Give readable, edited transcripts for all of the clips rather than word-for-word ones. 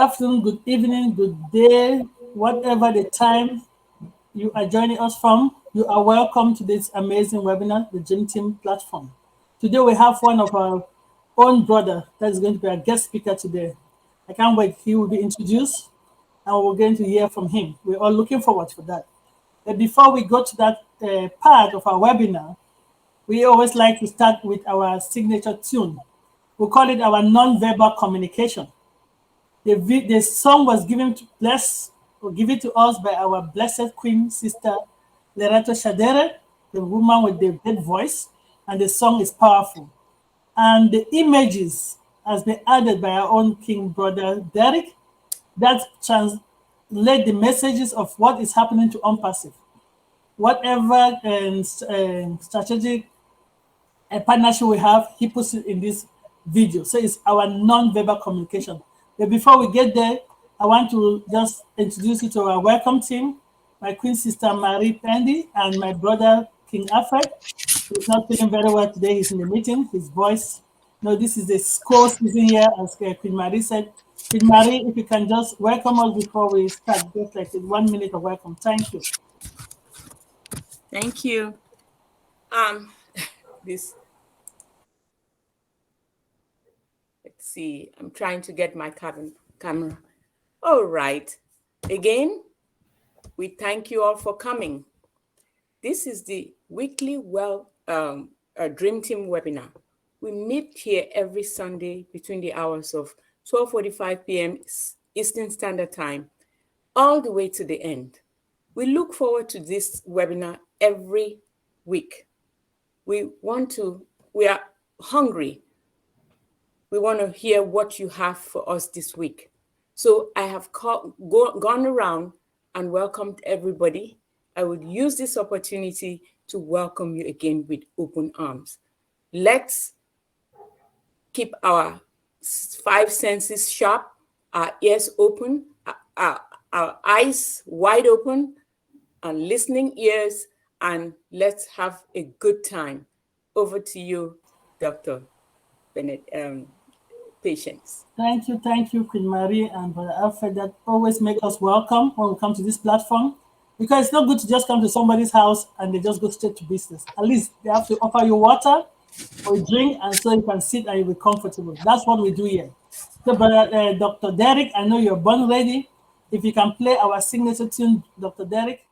afternoon, good evening, good day, whatever the time you are joining us from. You are welcome to this amazing webinar, the Dream Team platform. Today we have one of our own brother that is going to be our guest speaker today. I can't wait. He will be introduced and we're going to hear from him. We're all looking forward for that. But before we go to that part of our webinar, we always like to start with our signature tune. We call it our non-verbal communication. The song was given to us by our blessed Queen sister Lerato Shadare, the woman with the dead voice, and the song is powerful. And the images has been added by our own King brother Derek that translate the messages of what is happening to ONPASSIVE. Whatever strategic partnership we have, he puts it in this video. So it's our non-verbal communication. But before we get there, I want to just introduce you to our welcome team, my queen sister Marie Pendy and my brother King Alfred. He's not feeling very well today. He's in the meeting. His voice. No, this is the school season here, as Queen Marie said. Queen Marie, if you can just welcome us before we start, just like 1 minute of welcome. Thank you. Thank you. Let's see. I'm trying to get my camera. All right. Again, we thank you all for coming. This is the weekly Dream Team webinar. We meet here every Sunday between the hours of 12:45 p.m. Eastern Standard Time, all the way to the end. We look forward to this webinar every week. We are hungry. We want to hear what you have for us this week. So I have gone around and welcomed everybody. I would use this opportunity to welcome you again with open arms. Let's keep our 5 senses sharp, our ears open, our eyes wide open, and listening ears, and let's have a good time. Over to you, Dr. Bennett. Patience. Thank you, Queen Marie and Brother Alfred. That always make us welcome when we come to this platform, because it's not good to just come to somebody's house and they just go straight to business. At least they have to offer you water or a drink, and so you can sit and you'll be comfortable. That's what we do here. So, Brother Dr. Derek, I know you're born ready. If you can play our signature tune, Dr. Derek.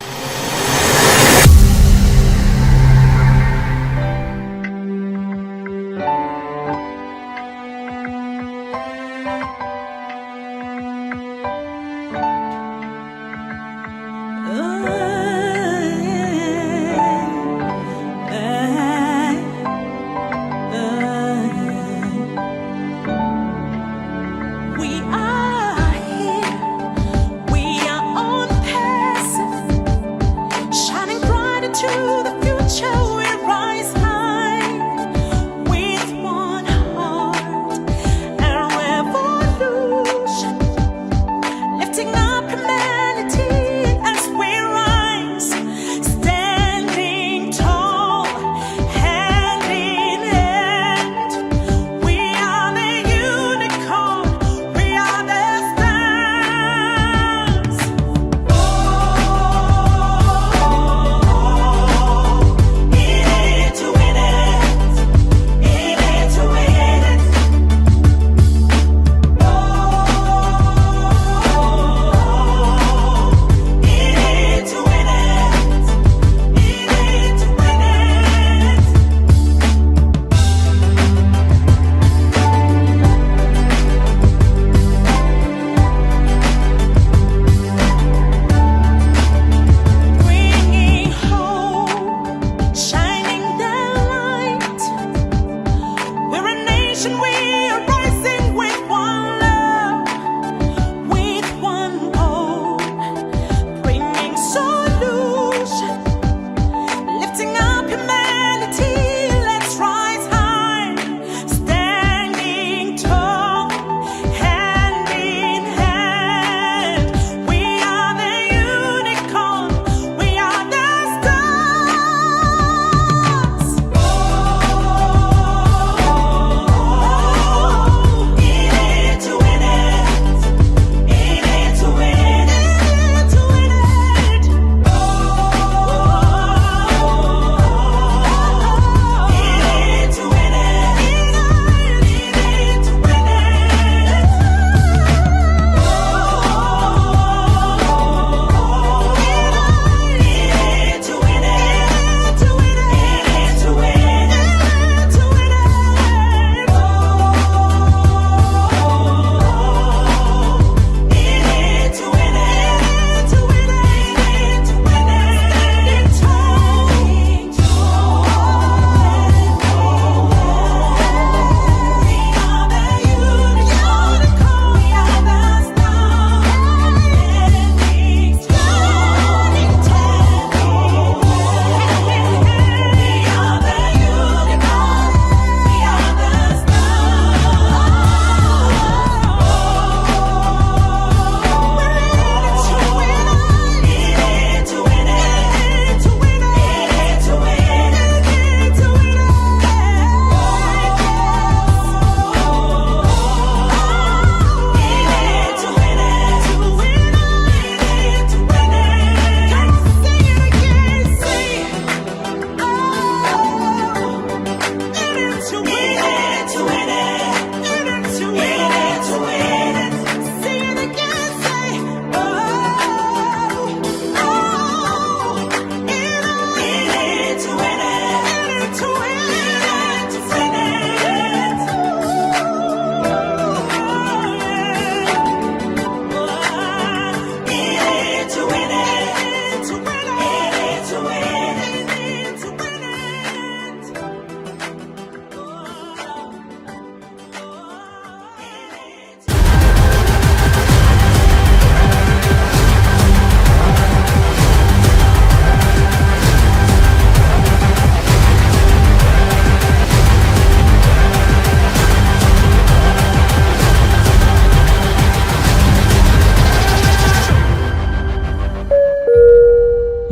We are on passive.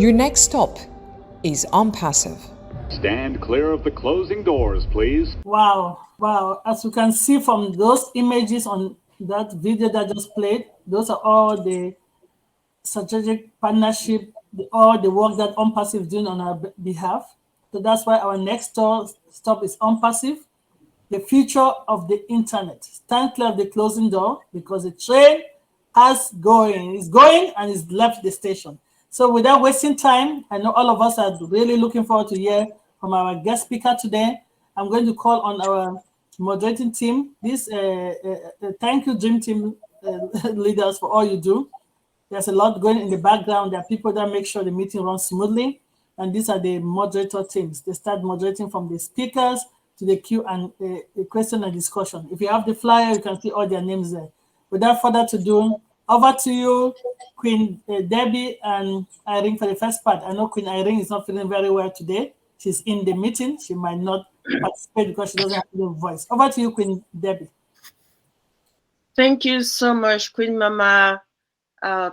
Your next stop is ONPASSIVE. Stand clear of the closing doors, please. Wow, wow. As you can see from those images on that video that just played, those are all the strategic partnership, all the work that ONPASSIVE is doing on our behalf. So that's why our next stop is ONPASSIVE, the future of the internet. Stand clear of the closing door because the train is going and it's left the station. So without wasting time, I know all of us are really looking forward to hear from our guest speaker today. I'm going to call on our moderating team. Thank you, Dream Team leaders, for all you do. There's a lot going in the background. There are people that make sure the meeting runs smoothly. And these are the moderator teams. They start moderating from the speakers to the Q and question and discussion. If you have the flyer, you can see all their names there. Without further ado, over to you, Queen Debbie and Irene for the first part. I know Queen Irene is not feeling very well today. She's in the meeting. She might not participate because she doesn't have the voice. Over to you, Queen Debbie. Thank you so much, Queen Mama.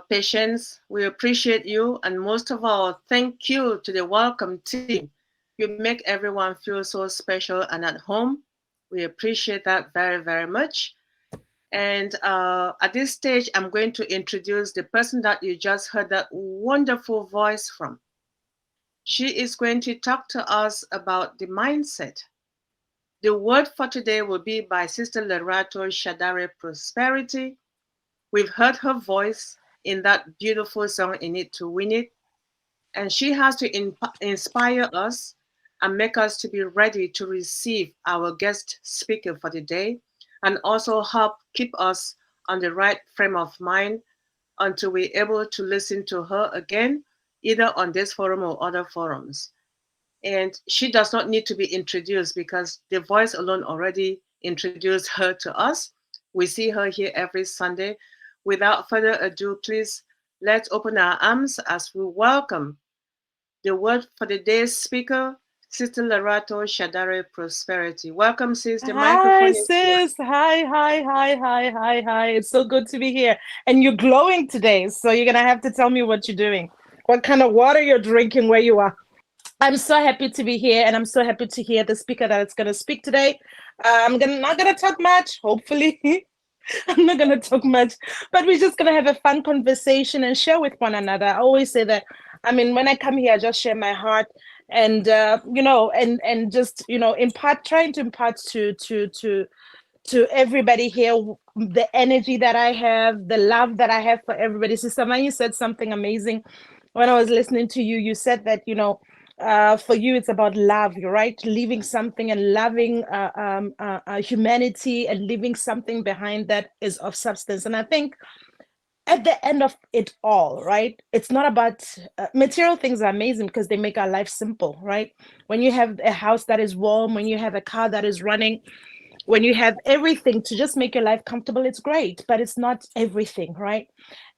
Patience, we appreciate you, and most of all, thank you to the welcome team. You make everyone feel so special and at home. We appreciate that very, very much. And at this stage, I'm going to introduce the person that you just heard that wonderful voice from. She is going to talk to us about the mindset. The word for today will be by Sister Lerato, Shadare Prosperity. We've heard her voice in that beautiful song, In It to Win It. And she has to inspire us and make us to be ready to receive our guest speaker for the day, and also help keep us on the right frame of mind until we're able to listen to her again, either on this forum or other forums. And she does not need to be introduced because the voice alone already introduced her to us. We see her here every Sunday. Without further ado, please, let's open our arms as we welcome the word for the day's speaker, Sister Lerato Shadare Prosperity. Welcome, sis. The microphone is sis. Hi. It's so good to be here. And you're glowing today, so you're going to have to tell me what you're doing, what kind of water you're drinking where you are. I'm so happy to be here, and I'm so happy to hear the speaker that is going to speak today. Not going to talk much, hopefully. I'm not going to talk much, but we're just going to have a fun conversation and share with one another. I always say that, I mean, when I come here, I just share my heart and, and just, trying to impart to everybody here the energy that I have, the love that I have for everybody. Sister Man, you said something amazing. When I was listening to you, you said that, for you, it's about love, right? Leaving something and loving humanity and leaving something behind that is of substance. And I think at the end of it all, right? It's not about material things are amazing because they make our life simple, right? When you have a house that is warm, when you have a car that is running, when you have everything to just make your life comfortable, it's great, but it's not everything, right?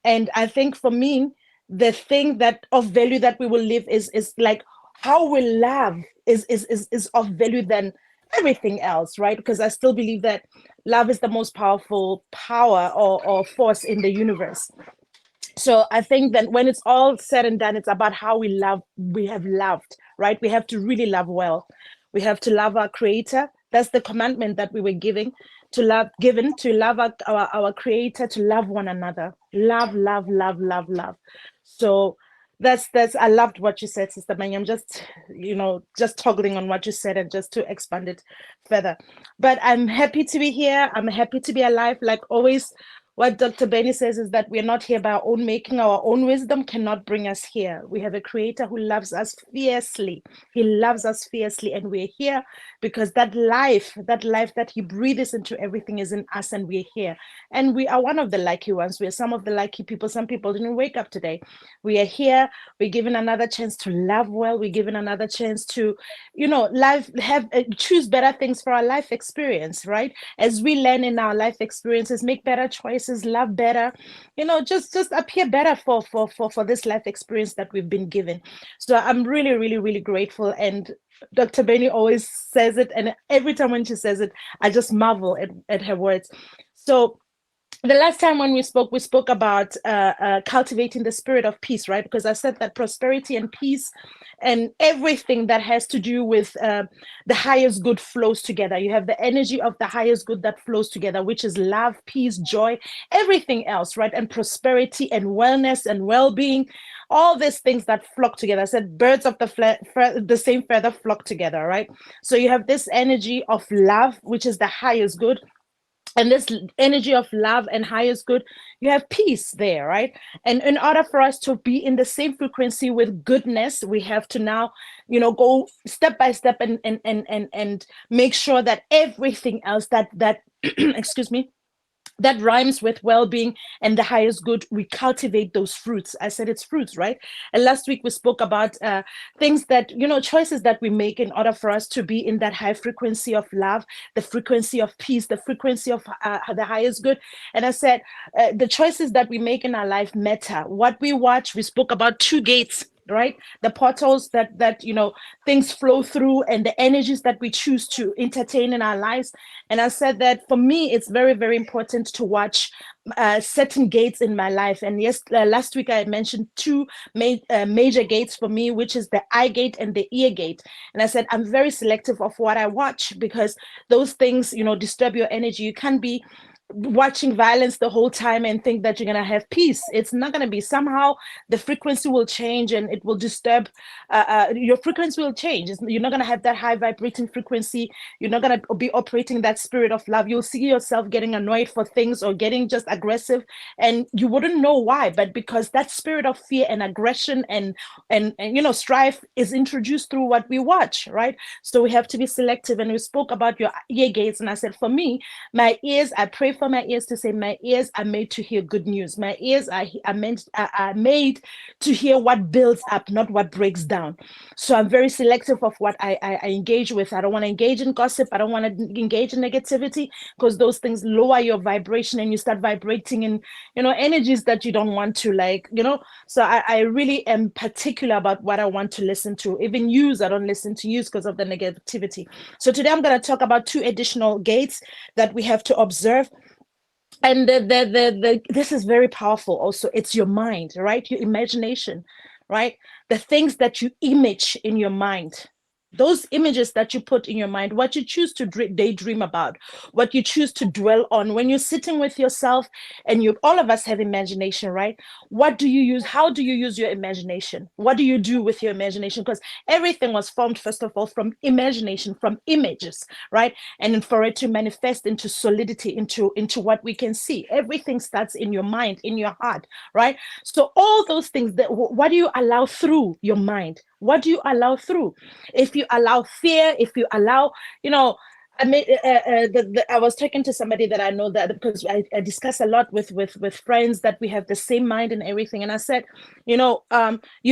And I think for me, the thing that of value that we will live is like how we love is of value than everything else, right? Because I still believe that love is the most powerful power or force in the universe. So I think that when it's all said and done, it's about how we have loved, right? We have to really love well. We have to love our creator. That's the commandment that we were given to love our creator, to love one another. Love. So that's I loved what you said, Sister Many. I'm just toggling on what you said and just to expand it further. But I'm happy to be here. I'm happy to be alive. Like always, what Dr. Benny says is that we're not here by our own making. Our own wisdom cannot bring us here. We have a creator who loves us fiercely. He loves us fiercely, and we're here because that life that he breathes into everything is in us, and we're here. And we are one of the lucky ones. We are some of the lucky people. Some people didn't wake up today. We are here. We're given another chance to love well. We're given another chance to, choose better things for our life experience, right? As we learn in our life experiences, make better choices, love better, just appear better for this life experience that we've been given. So I'm really, really, really grateful. And Dr. Benny always says it, and every time when she says it, I just marvel at her words. So the last time when we spoke about cultivating the spirit of peace, right? Because I said that prosperity and peace and everything that has to do with the highest good flows together. You have the energy of the highest good that flows together, which is love, peace, joy, everything else, right? And prosperity and wellness and well-being, all these things that flock together. I said birds of the same feather flock together, right? So you have this energy of love, which is the highest good, and this energy of love and highest good, you have peace there, right? And in order for us to be in the same frequency with goodness, we have to now, go step by step and make sure that everything else that excuse me, that rhymes with well-being and the highest good, we cultivate those fruits. I said it's fruits, right? And last week we spoke about things that, choices that we make in order for us to be in that high frequency of love, the frequency of peace, the frequency of the highest good. And I said the choices that we make in our life matter. What we watch, we spoke about 2 gates, right? The portals that things flow through, and the energies that we choose to entertain in our lives. And I said that for me, it's very, very important to watch certain gates in my life. And yes, last week I mentioned 2 major gates for me, which is the eye gate and the ear gate. And I said I'm very selective of what I watch, because those things, disturb your energy. You can't be watching violence the whole time and think that you're going to have peace. It's not going to be. Somehow the frequency will change and it will disturb, your frequency will change. You're not going to have that high vibrating frequency. You're not going to be operating that spirit of love. You'll see yourself getting annoyed for things or getting just aggressive, and you wouldn't know why, but because that spirit of fear and aggression and strife is introduced through what we watch, right? So we have to be selective. And we spoke about your ear gates, and I said for me, my ears, I pray for my ears to say, my ears are made to hear good news. My ears are made to hear what builds up, not what breaks down. So I'm very selective of what I engage with. I don't want to engage in gossip. I don't want to engage in negativity, because those things lower your vibration and you start vibrating in, energies that you don't want to, So I really am particular about what I want to listen to. Even news, I don't listen to news because of the negativity. So today I'm going to talk about 2 additional gates that we have to observe. And this is very powerful also. It's your mind, right? Your imagination, right? The things that you image in your mind, those images that you put in your mind, what you choose to daydream about, what you choose to dwell on when you're sitting with yourself. And all of us have imagination, right? What do you use? How do you use your imagination? What do you do with your imagination? Because everything was formed, first of all, from imagination, from images, right? And for it to manifest into solidity, into what we can see, everything starts in your mind, in your heart, right? So all those things, what do you allow through your mind? What do you allow through? If you allow fear, if you allow, I was talking to somebody that I know, that because I discuss a lot with friends that we have the same mind and everything. And I said, you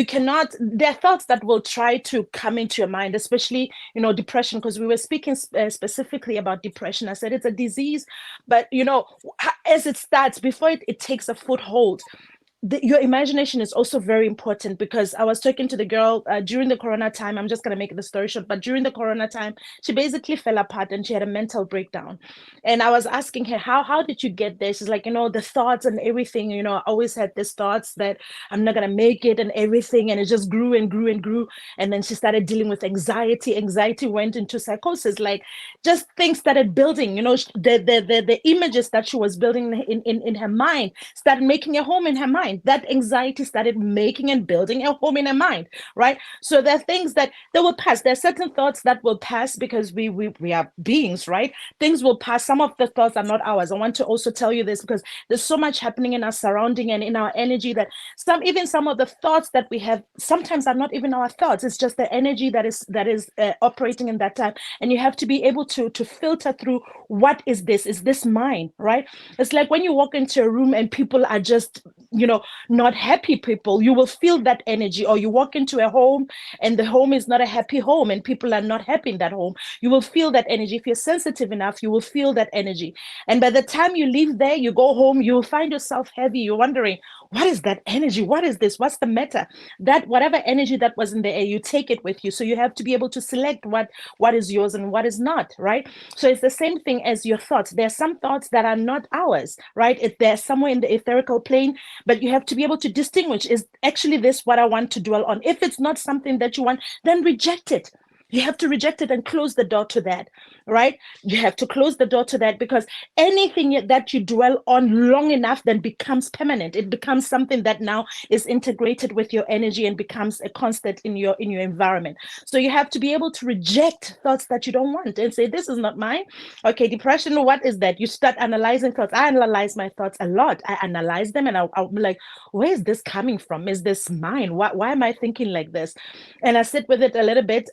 cannot, there are thoughts that will try to come into your mind, especially, depression, because we were speaking specifically about depression. I said it's a disease, but, as it starts, before it takes a foothold, your imagination is also very important. Because I was talking to the girl during the corona time. I'm just going to make the story short, but during the corona time, she basically fell apart and she had a mental breakdown. And I was asking her, how did you get there? She's like, the thoughts and everything, I always had these thoughts that I'm not going to make it and everything. And it just grew and grew and grew. And then she started dealing with anxiety. Anxiety went into psychosis, like just things started building, the images that she was building in her mind started making a home in her mind. That anxiety started making and building a home in her mind, right? So there are things that they will pass. There are certain thoughts that will pass, because we are beings, right? Things will pass. Some of the thoughts are not ours. I want to also tell you this, because there's so much happening in our surrounding and in our energy that some of the thoughts that we have sometimes are not even our thoughts. It's just the energy that is operating in that time. And you have to be able to filter through, what is this? Is this mine, right? It's like when you walk into a room and people are just, not happy people, you will feel that energy. Or you walk into a home and the home is not a happy home and people are not happy in that home, you will feel that energy. If you're sensitive enough, you will feel that energy. And by the time you leave there, you go home, you'll find yourself heavy. You're wondering, what is that energy? What is this? What's the matter? That whatever energy that was in the air, you take it with you. So you have to be able to select what is yours and what is not, right? So it's the same thing as your thoughts. There are some thoughts that are not ours, right? If they're somewhere in the etherical plane, but you have to be able to distinguish, is actually this what I want to dwell on? If it's not something that you want, then reject it. You have to reject it and close the door to that, right? You have to close the door to that, because anything that you dwell on long enough then becomes permanent. It becomes something that now is integrated with your energy and becomes a constant in your environment. So you have to be able to reject thoughts that you don't want and say, this is not mine. Okay, depression, what is that? You start analyzing thoughts. I analyze my thoughts a lot. I analyze them and I'll be like, where is this coming from? Is this mine? Why am I thinking like this? And I sit with it a little bit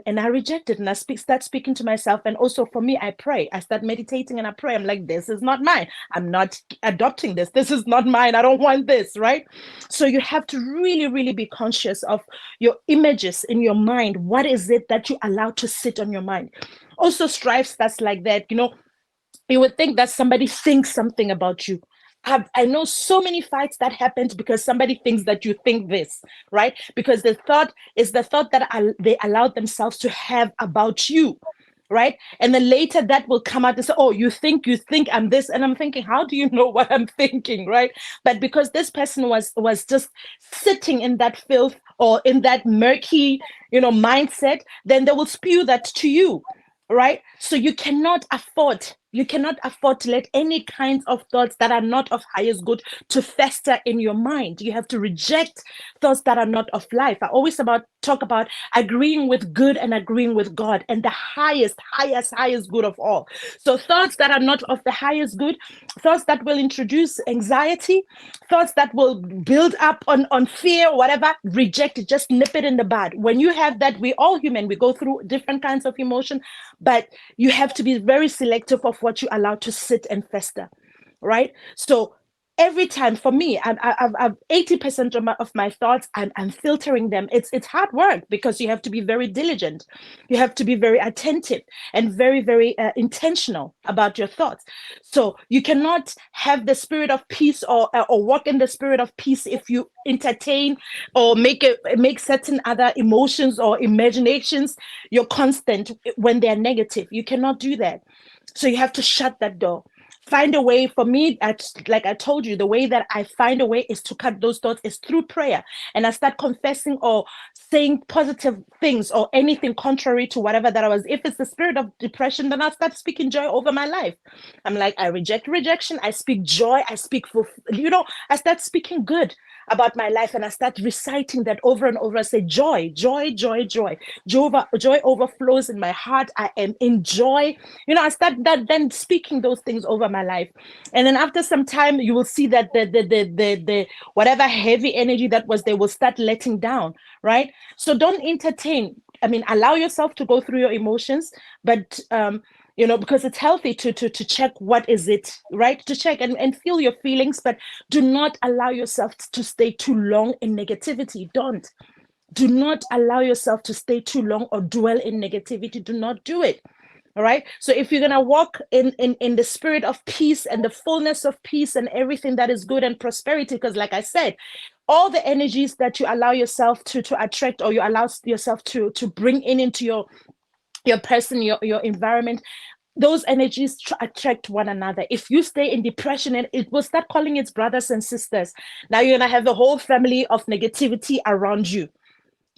and I reject it, and I start speaking to myself. And also for me, I pray. I start meditating and I pray. I'm like, this is not mine. I'm not adopting this. This is not mine. I don't want this, right? So you have to really, really be conscious of your images in your mind. What is it that you allow to sit on your mind? Also, strife starts like that. You would think that somebody thinks something about you. I know so many fights that happened because somebody thinks that you think this, right? Because the thought is the thought that they allowed themselves to have about you, right? And then later that will come out and say, oh, you think I'm this. And I'm thinking, how do you know what I'm thinking, right? But because this person was just sitting in that filth or in that murky, mindset, then they will spew that to you, right? So you cannot afford to let any kinds of thoughts that are not of highest good to fester in your mind. You have to reject thoughts that are not of life. I always talk about agreeing with good and agreeing with God and the highest good of all. So thoughts that are not of the highest good, thoughts that will introduce anxiety, thoughts that will build up on fear, whatever, reject it. Just nip it in the bud. When you have that, we're all human. We go through different kinds of emotion, but you have to be very selective of what you allow to sit and fester, right? So every time, for me, I've 80% of my thoughts, I'm filtering them. It's hard work because you have to be very diligent. You have to be very attentive and very, very intentional about your thoughts. So you cannot have the spirit of peace or walk in the spirit of peace if you entertain or make certain other emotions or imaginations your constant when they're negative. You cannot do that. So you have to shut that door. Find a way. For me, like I told you, the way that I find a way is to cut those thoughts is through prayer. And I start confessing or saying positive things or anything contrary to whatever that I was. If it's the spirit of depression, then I start speaking joy over my life. I'm like, I reject rejection. I speak joy. I speak I start speaking good about my life, and I start reciting that over and over. I say joy, joy, joy, joy. Joy overflows in my heart. I am in joy. I start then speaking those things over my life. And then after some time, you will see that the whatever heavy energy that was there will start letting down, right? So don't entertain. Allow yourself to go through your emotions, but because it's healthy to check what is it, right? To check and feel your feelings, but do not allow yourself to stay too long in negativity. Do not allow yourself to stay too long or dwell in negativity. Do not do it. All right. So if you're going to walk in the spirit of peace and the fullness of peace and everything that is good and prosperity, because like I said, all the energies that you allow yourself to attract, or you allow yourself to bring into your person, your environment, those energies attract one another. If you stay in depression, and it will start calling its brothers and sisters. Now you're going to have the whole family of negativity around you,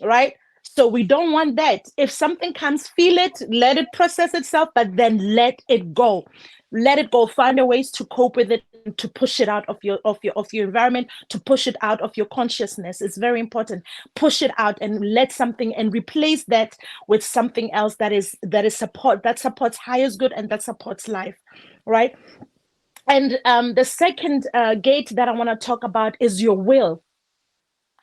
right? So we don't want that. If something comes, feel it, let it process itself, but then let it go. Let it go. Find a ways to cope with it, to push it out of your environment, to push it out of your consciousness. It's very important. Push it out and let something, and replace that with something else that supports highest good and that supports life, right? And the second gate that I want to talk about is your will.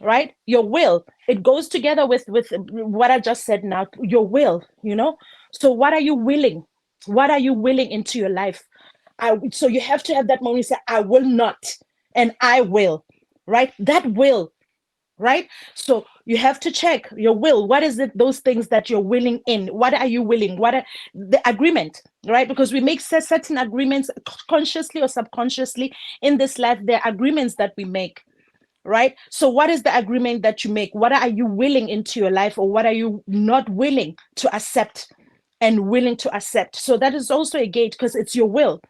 Right? Your will. It goes together with what I just said now, your will, So what are you willing? What are you willing into your life? So you have to have that moment you say, I will not, and I will. right? That will, right? So you have to check your will. What is it, those things that you're willing in? What are you willing? What are the agreement, right? Because we make certain agreements consciously or subconsciously in this life. There are agreements that we make, right? So what is the agreement that you make? What are you willing into your life, or what are you not willing to accept and willing to accept? So that is also a gate, because it's your will,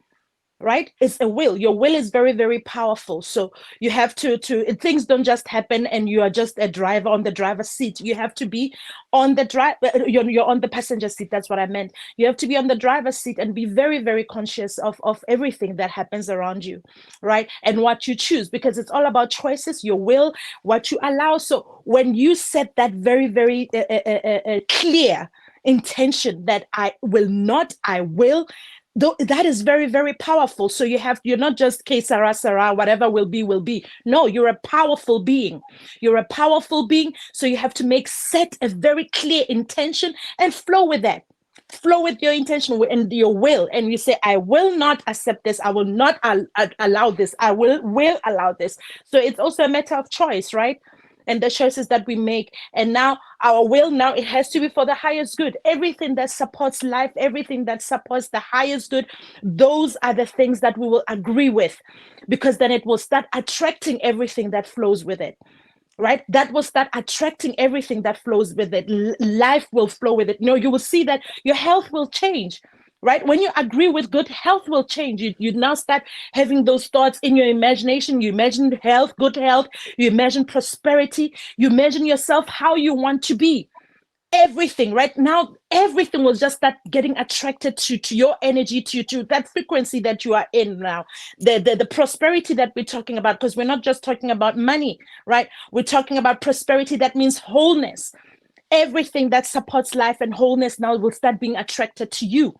right? It's a will. Your will is very, very powerful. So you have to things don't just happen and you are just a driver on the driver's seat. You have to be on the you're on the passenger seat. That's what I meant. You have to be on the driver's seat and be very, very conscious of everything that happens around you, right? And what you choose, because it's all about choices, your will, what you allow. So when you set that very, very clear intention that I will not, I will, though, that is very, very powerful. So you're not just que sera, sera, whatever will be, will be. No, you're a powerful being. You're a powerful being. So you have to set a very clear intention and flow with that. Flow with your intention and your will. And you say, I will not accept this. I will not allow this. I will allow this. So it's also a matter of choice, right? And the choices that we make. And now our will, now it has to be for the highest good. Everything that supports life, everything that supports the highest good, those are the things that we will agree with, because then it will start attracting everything that flows with it, right? That will start attracting everything that flows with it. Life will flow with it. You will see that your health will change, right? When you agree with good, health will change. You now start having those thoughts in your imagination. You imagine health, good health. You imagine prosperity. You imagine yourself how you want to be. Everything right now, everything will just start getting attracted to your energy, to that frequency that you are in now. The prosperity that we're talking about, because we're not just talking about money, right? We're talking about prosperity. That means wholeness. Everything that supports life and wholeness now will start being attracted to you,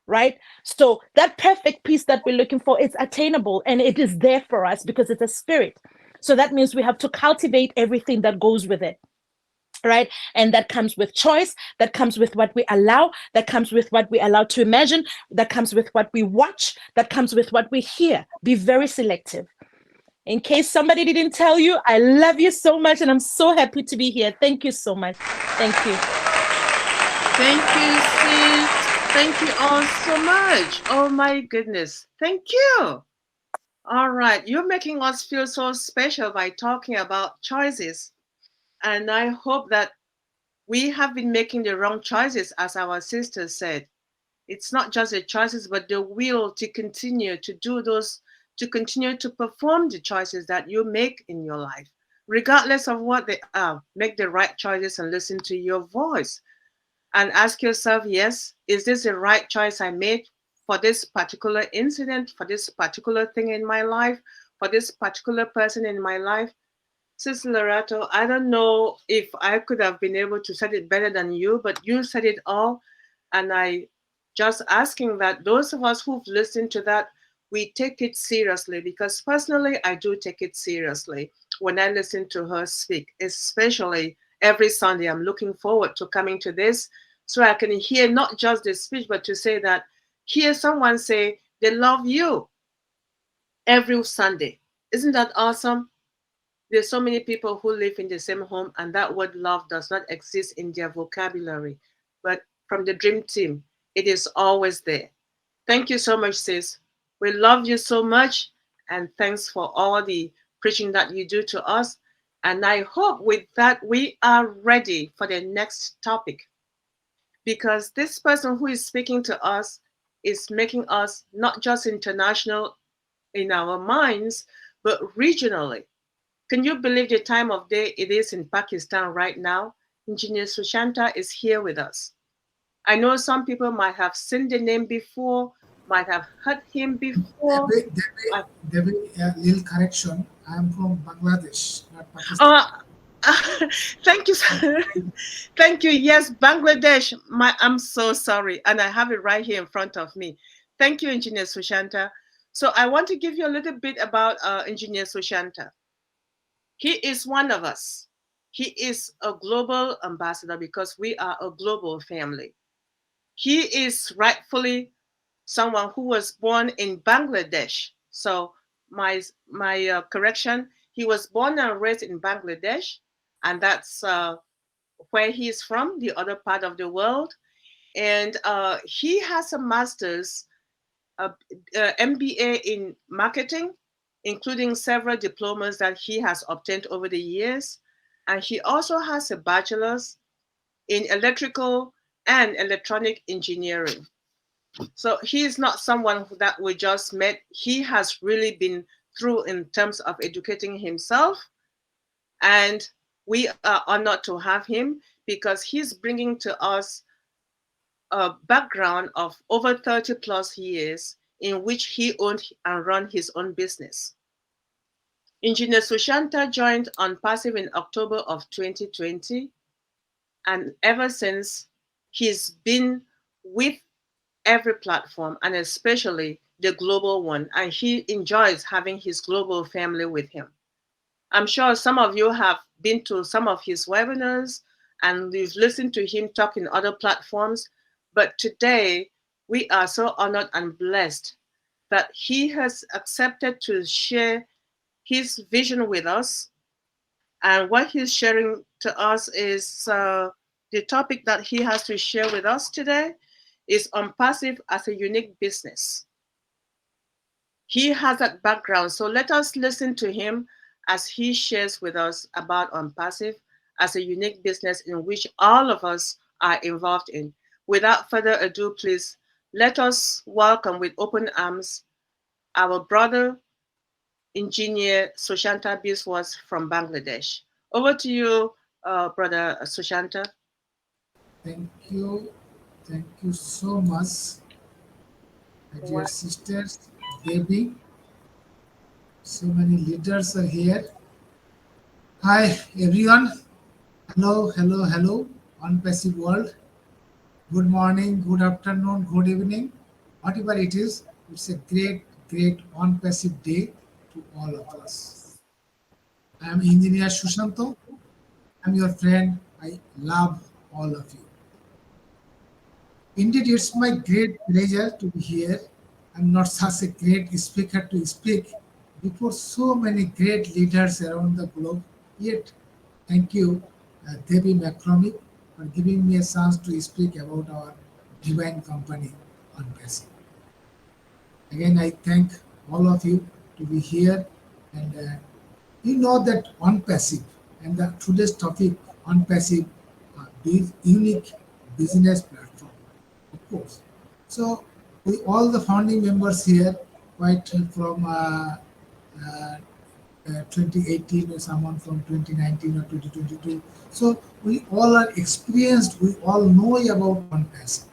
right? So that perfect peace that we're looking for, it's attainable, and it is there for us because it's a spirit. So that means we have to cultivate everything that goes with it, right? And that comes with choice, that comes with what we allow, that comes with what we allow to imagine, that comes with what we watch, that comes with what we hear. Be very selective. In case somebody didn't tell you, I love you so much, and I'm so happy to be here. Thank you so much. Thank you. Thank you, sis. Thank you all so much. Oh my goodness. Thank you. All right. You're making us feel so special by talking about choices. And I hope that we have been making the wrong choices, as our sister said. It's not just the choices, but the will to continue to do those, to continue to perform the choices that you make in your life, regardless of what they are. Make the right choices and listen to your voice. And ask yourself, yes, is this the right choice I made for this particular incident, for this particular thing in my life, for this particular person in my life? Sister Lerato, I don't know if I could have been able to say it better than you, but you said it all. And I just asking that those of us who've listened to that, we take it seriously, because personally, I do take it seriously when I listen to her speak, especially every Sunday. I'm looking forward to coming to this so I can hear not just the speech, but to say that, hear someone say they love you every Sunday. Isn't that awesome? There's so many people who live in the same home, and that word love does not exist in their vocabulary. But from the Dream Team, it is always there. Thank you so much, sis. We love you so much, and thanks for all the preaching that you do to us. And I hope with that we are ready for the next topic, because this person who is speaking to us is making us not just international in our minds, but regionally. Can you believe the time of day it is in Pakistan right now? Engineer Sushanta is here with us. I know some people might have seen the name before, might have heard him before. There will be a little correction. I am from Bangladesh, not Pakistan. Thank you, sir. Thank you. Yes, Bangladesh. I'm so sorry. And I have it right here in front of me. Thank you, Engineer Sushanta. So I want to give you a little bit about Engineer Sushanta. He is one of us. He is a global ambassador because we are a global family. He is rightfully someone who was born in Bangladesh. So my correction, He was born and raised in Bangladesh, and that's where he's from, the other part of the world. And he has a master's, MBA in marketing, including several diplomas that he has obtained over the years. And he also has a bachelor's in electrical and electronic engineering. So he is not someone that we just met. He has really been through in terms of educating himself. And we are honored to have him because he's bringing to us a background of over 30 plus years in which he owned and run his own business. Engineer Sushanta joined ONPASSIVE in October of 2020. And ever since, he's been with every platform and especially the global one. And he enjoys having his global family with him. I'm sure some of you have been to some of his webinars and you've listened to him talk in other platforms. But today, we are so honored and blessed that he has accepted to share his vision with us. And what he's sharing to us is the topic that he has to share with us today is ONPASSIVE as a unique business. He has that background, so let us listen to him as he shares with us about ONPASSIVE as a unique business in which all of us are involved in. Without further ado, please let us welcome with open arms our brother, Engineer Sushanta Biswas from Bangladesh. Over to you, Brother Sushanta. Thank you. Thank you so much, my dear sisters, Devi. So many leaders are here. Hi, everyone. Hello, hello, hello, ONPASSIVE world. Good morning, good afternoon, good evening. Whatever it is, it's a great, great ONPASSIVE day to all of us. I am Engineer Sushanta. I'm your friend. I love all of you. Indeed, it's my great pleasure to be here. I'm not such a great speaker to speak before so many great leaders around the globe. Yet, thank you, Devi McCormick, for giving me a chance to speak about our divine company, ONPASSIVE. Again, I thank all of you to be here. And you know that ONPASSIVE and the today's topic, ONPASSIVE, unique business platform, of course. So, we all the founding members here, quite from 2018 or someone from 2019 or 2022. So we all are experienced, we all know about ONPASSIVE.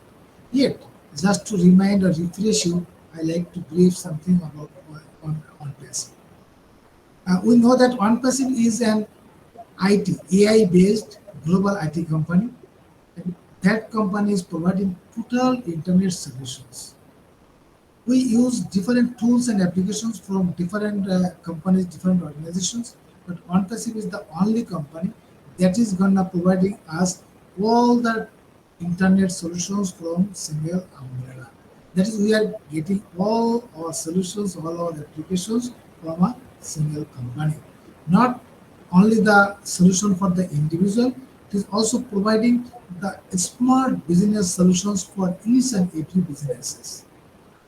Yet, just to remind or refresh you, I like to brief something about ONPASSIVE. We know that ONPASSIVE is an AI-based global IT company. And that company is providing total internet solutions. We use different tools and applications from different companies, different organizations, but ONPASSIVE is the only company that is gonna providing us all the internet solutions from single umbrella. That is, we are getting all our solutions, all our applications from a single company. Not only the solution for the individual, it is also providing the smart business solutions for each and every businesses.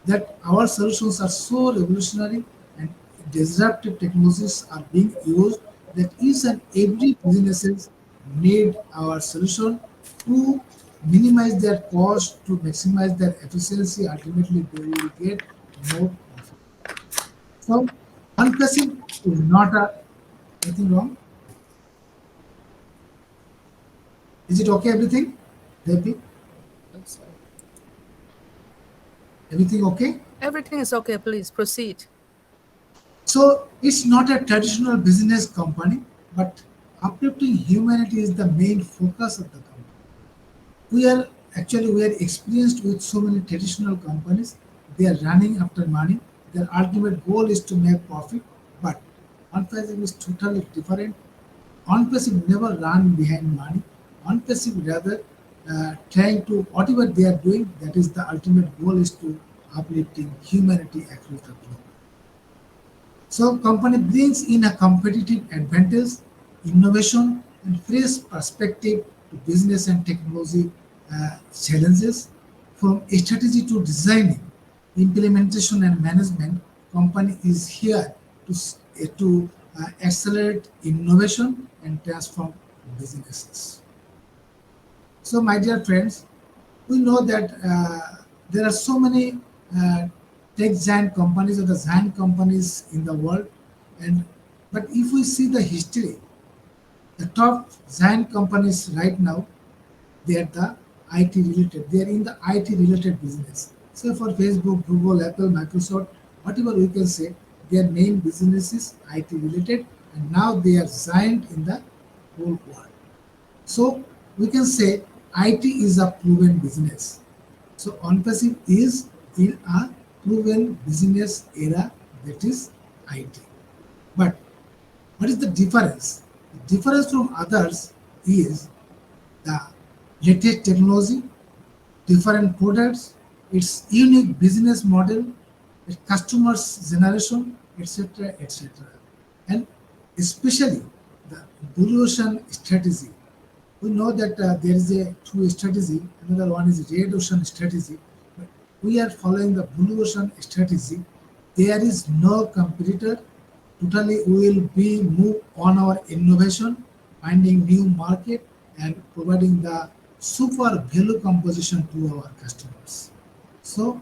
That our solutions are so revolutionary and disruptive technologies are being used that each and every businesses need our solution to minimize their cost, to maximize their efficiency. Ultimately, they will get more profit. So, ONPASSIVE is not anything wrong. Is it okay? Everything? Happy? I'm sorry. Everything okay? Everything is okay. Please proceed. So it's not a traditional business company, but uplifting humanity is the main focus of the company. We are experienced with so many traditional companies. They are running after money. Their ultimate goal is to make profit, but ONPASSIVE is totally different. ONPASSIVE never run behind money. ONPASSIVE rather trying to whatever they are doing. That is the ultimate goal is to uplifting humanity across the globe. So company brings in a competitive advantage, innovation, and fresh perspective to business and technology challenges. From strategy to designing, implementation, and management, company is here to accelerate innovation and transform businesses. So, my dear friends, we know that there are so many uh, tech giant companies or the giant companies in the world, and but if we see the history, the top giant companies right now, they are the IT related. They are in the IT related business. So for Facebook, Google, Apple, Microsoft, whatever we can say, their main business is IT related, and now they are giant in the whole world. So we can say IT is a proven business. So ONPASSIVE is in a proven business era, that is IT. But what is the difference? The difference from others is the latest technology, different products, its unique business model, its customers generation, etc., etc. And especially the blue ocean strategy. We know that there is a two strategy, another one is red ocean strategy, but we are following the blue ocean strategy. There is no competitor. Totally we will be move on our innovation, finding new market, and providing the super value composition to our customers. So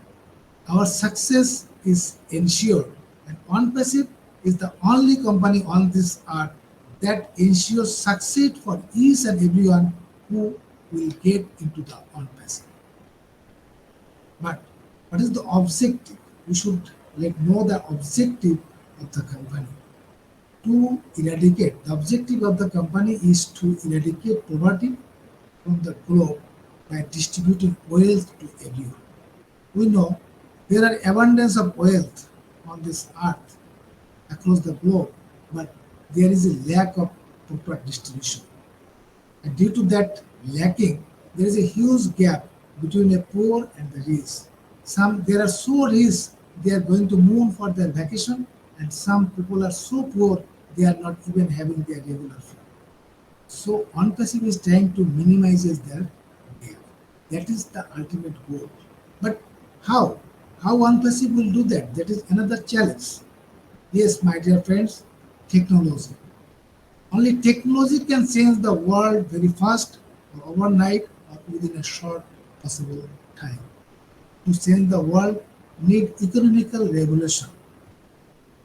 our success is ensured, and OnPassive is the only company on this earth that ensures success for each and everyone who will get into the OnPassive. But what is the objective? We should know the objective of the company. To eradicate, the objective of the company is to eradicate poverty from the globe by distributing wealth to everyone. We know there are abundance of wealth on this earth across the globe, but there is a lack of proper distribution. And due to that lacking, there is a huge gap between the poor and the rich. Some there are so rich they are going to moon for their vacation, and some people are so poor they are not even having their regular food. So OnPassive is trying to minimize their gap. That is the ultimate goal. But how? How OnPassive will do that? That is another challenge. Yes, my dear friends, technology. Only technology can change the world very fast or overnight or within a short possible time. To change the world, need economical revolution.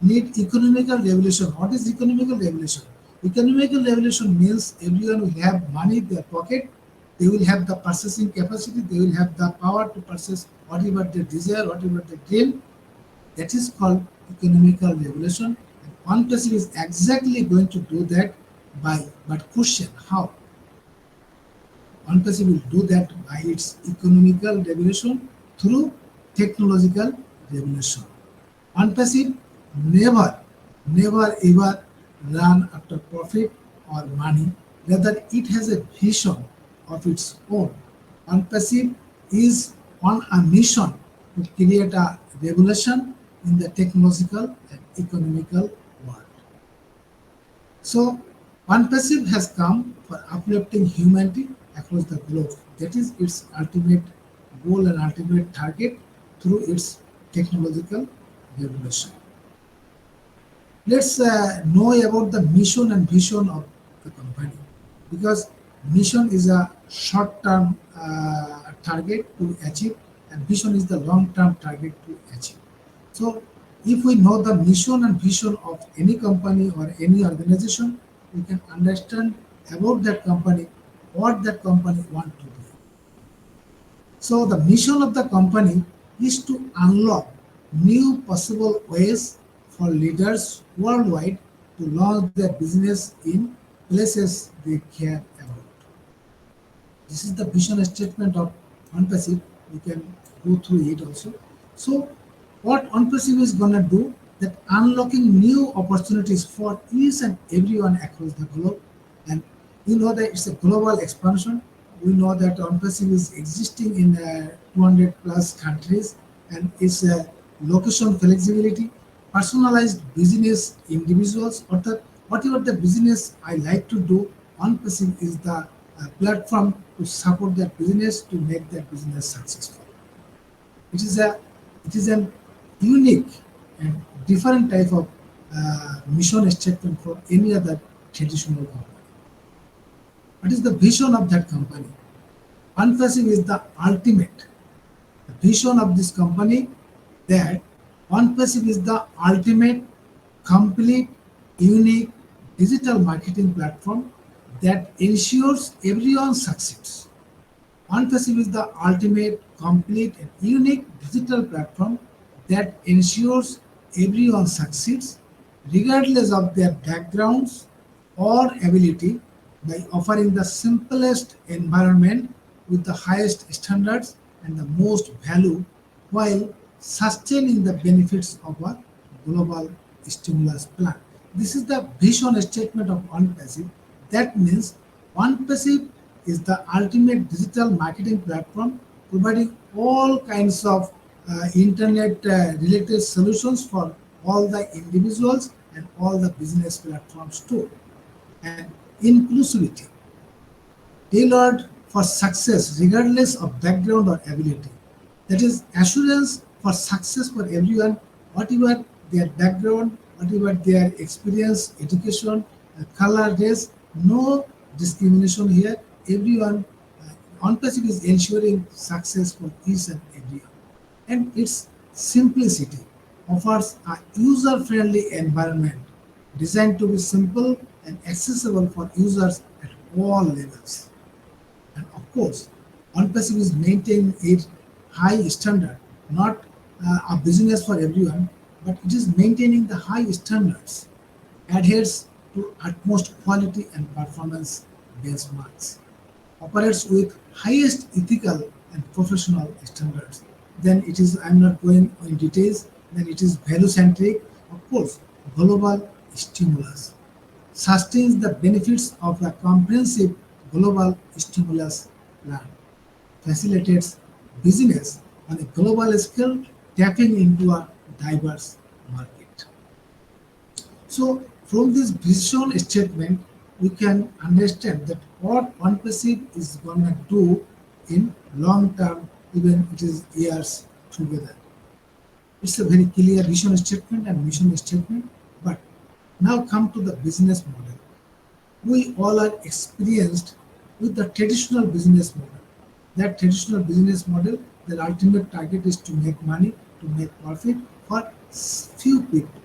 Need economical revolution. What is economical revolution? Economical revolution means everyone will have money in their pocket, they will have the purchasing capacity, they will have the power to purchase whatever they desire, whatever they dream. That is called economical revolution. And one person is exactly going to do that by, but question how? One person will do that by its economical revolution through technological revolution. OnPassive never, never ever run after profit or money. Rather, it has a vision of its own. OnPassive is on a mission to create a revolution in the technological and economical world. So, OnPassive has come for uplifting humanity across the globe. That is its ultimate goal and ultimate target through its technological revolution. Let's know about the mission and vision of the company, because mission is a short-term target to achieve, and vision is the long-term target to achieve. So, if we know the mission and vision of any company or any organization, we can understand about that company, what that company want to do. So the mission of the company is to unlock new possible ways for leaders worldwide to launch their business in places they care about. This is the vision statement of OnPassive. We can go through it also. So what OnPassive is gonna do, that unlocking new opportunities for each and everyone across the globe. And you know that it's a global expansion. We know that OnPassive is existing in 200 plus countries, and its location flexibility personalized business individuals, or the whatever the business I like to do, ONPASSIVE is the platform to support that business, to make that business successful. It is a it is an unique and different type of mission statement for any other traditional company. What is the vision of that company? ONPASSIVE is the ultimate. The vision of this company, that ONPASSIVE is the ultimate, complete, unique digital marketing platform that ensures everyone succeeds. ONPASSIVE is the ultimate, complete, and unique digital platform that ensures everyone succeeds, regardless of their backgrounds or ability, by offering the simplest environment with the highest standards and the most value, while sustaining the benefits of a global stimulus plan. This is the vision statement of ONPASSIVE. That means ONPASSIVE is the ultimate digital marketing platform, providing all kinds of internet related solutions for all the individuals and all the business platforms too. And inclusivity, tailored for success regardless of background or ability. That is assurance for success for everyone, whatever their background, whatever their experience, education, color, race, no discrimination here. Everyone, ONPASSIVE is ensuring success for each and everyone. And its simplicity offers a user-friendly environment designed to be simple and accessible for users at all levels. And of course, ONPASSIVE is maintaining its high standard, not a business for everyone, but it is maintaining the high standards, adheres to utmost quality and performance benchmarks, operates with highest ethical and professional standards. Then it is, I'm not going in details, then it is value centric, of course, global stimulus, sustains the benefits of a comprehensive global stimulus plan, facilitates business on a global scale, tapping into a diverse market. So, from this vision statement, we can understand that what ONPASSIVE is going to do in long term, even it is years together. It's a very clear vision statement and mission statement. But now come to the business model. We all are experienced with the traditional business model. That traditional business model, their ultimate target is to make money, to make profit for few people.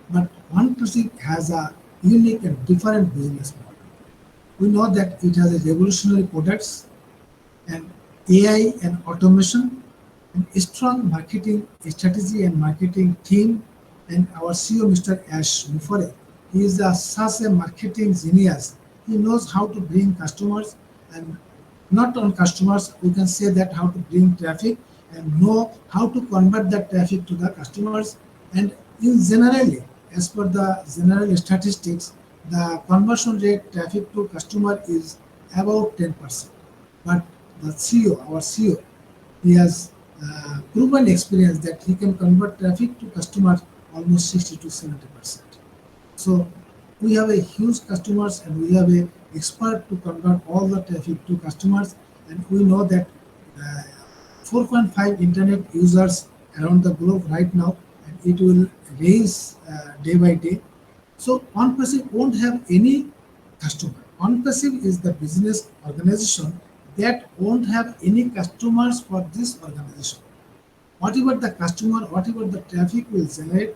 But ONPASSIVE has a unique and different business model. We know that it has a revolutionary products and AI and automation and a strong marketing strategy and marketing team. And our CEO, Mr. Ash Mufore, he is such a marketing genius. He knows how to bring customers, and not on customers, we can say that how to bring traffic and know how to convert that traffic to the customers. And in generally, as per the general statistics, the conversion rate traffic to customer is about 10%. But the CEO, our CEO, he has proven experience that he can convert traffic to customers almost 60 to 70%. So we have a huge customers and we have a expert to convert all the traffic to customers, and we know that 4.5 internet users around the globe right now, and it will raise day by day. So ONPASSIVE won't have any customer. ONPASSIVE is the business organization that won't have any customers for this organization. Whatever the customer, whatever the traffic will generate,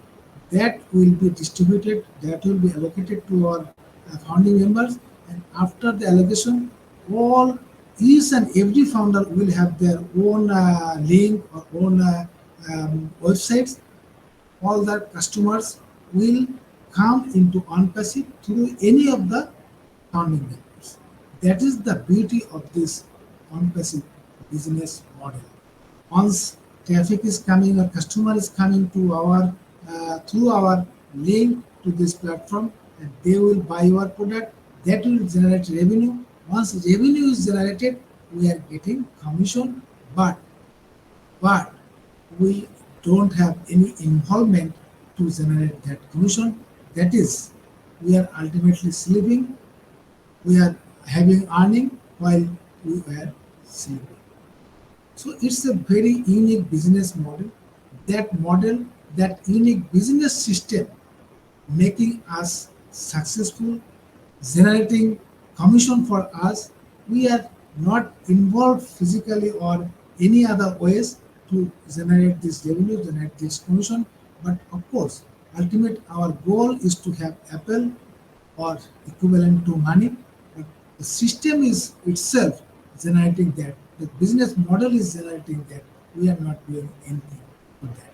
that will be distributed, that will be allocated to our founding members, and after the allocation, all each and every founder will have their own link or own websites. All the customers will come into ONPASSIVE through any of the founding members. That is the beauty of this ONPASSIVE business model. Once traffic is coming or customer is coming to our through our link to this platform, and they will buy our product, that will generate revenue. Once revenue is generated, we are getting commission, but we don't have any involvement to generate that commission. That is, we are ultimately sleeping, we are having earning while we were sleeping. So it's a very unique business model. That model, that unique business system making us successful, generating commission for us. We are not involved physically or any other ways to generate this revenue, generate this commission. But of course, ultimate our goal is to have Apple or equivalent to money. But the system is itself generating that. The business model is generating that. We are not doing anything with that.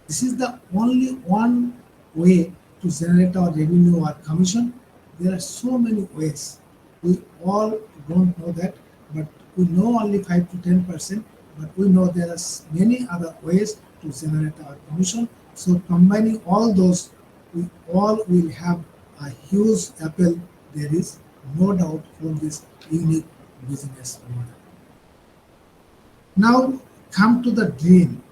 This is the only one way to generate our revenue or commission. There are so many ways. We all don't know that, but we know only 5 to 10%, but we know there are many other ways to generate our commission. So combining all those, we all will have a huge apple, there is no doubt, from this unique business model. Now come to the dream.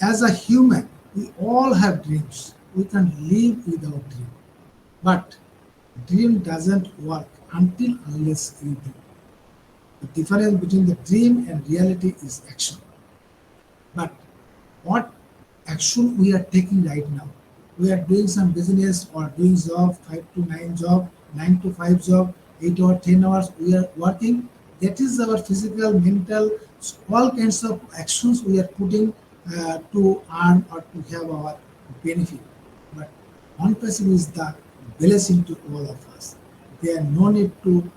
As a human, we all have dreams. We can live without dream. But dream doesn't work until unless you do. The difference between the dream and reality is action. But what action we are taking right now? We are doing some business or doing job, 5 to 9 job, 9 to 5 job, 8 or 10 hours we are working. That is our physical, mental, all kinds of actions we are putting to earn or to have our benefit. But ONPASSIVE is the blessing to all of us. There no need to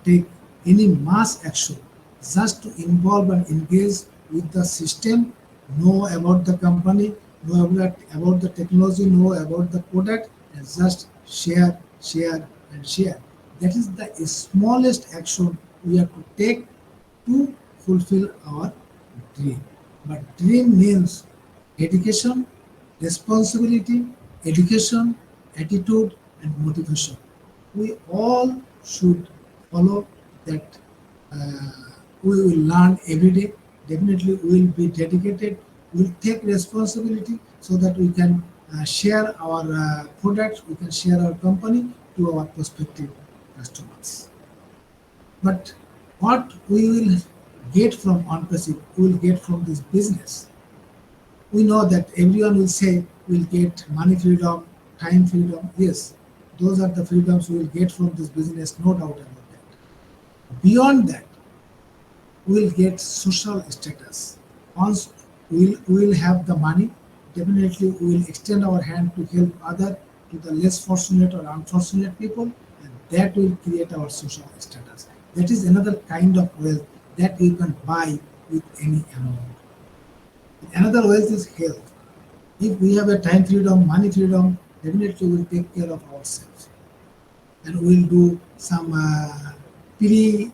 take any mass action, just to involve and engage with the system, know about the company, know about the technology, know about the product, and just share, share, and share. That is the smallest action we have to take to fulfill our dream. But dream means dedication, responsibility, education, attitude, and motivation. We all should follow that. We will learn every day. Definitely, we will be dedicated. We will take responsibility so that we can share our products, we can share our company to our prospective customers. But what we will get from ONPASSIVE, we will get from this business. We know that everyone will say we'll get money freedom, time freedom. Yes, those are the freedoms we will get from this business, no doubt about that. Beyond that, we will get social status. Once we will have the money, definitely we will extend our hand to help other, to the less fortunate or unfortunate people, and that will create our social status. That is another kind of wealth that you can buy with any amount. Another wealth is health. If we have a time freedom, money freedom, definitely we will take care of ourselves. And we will do some pre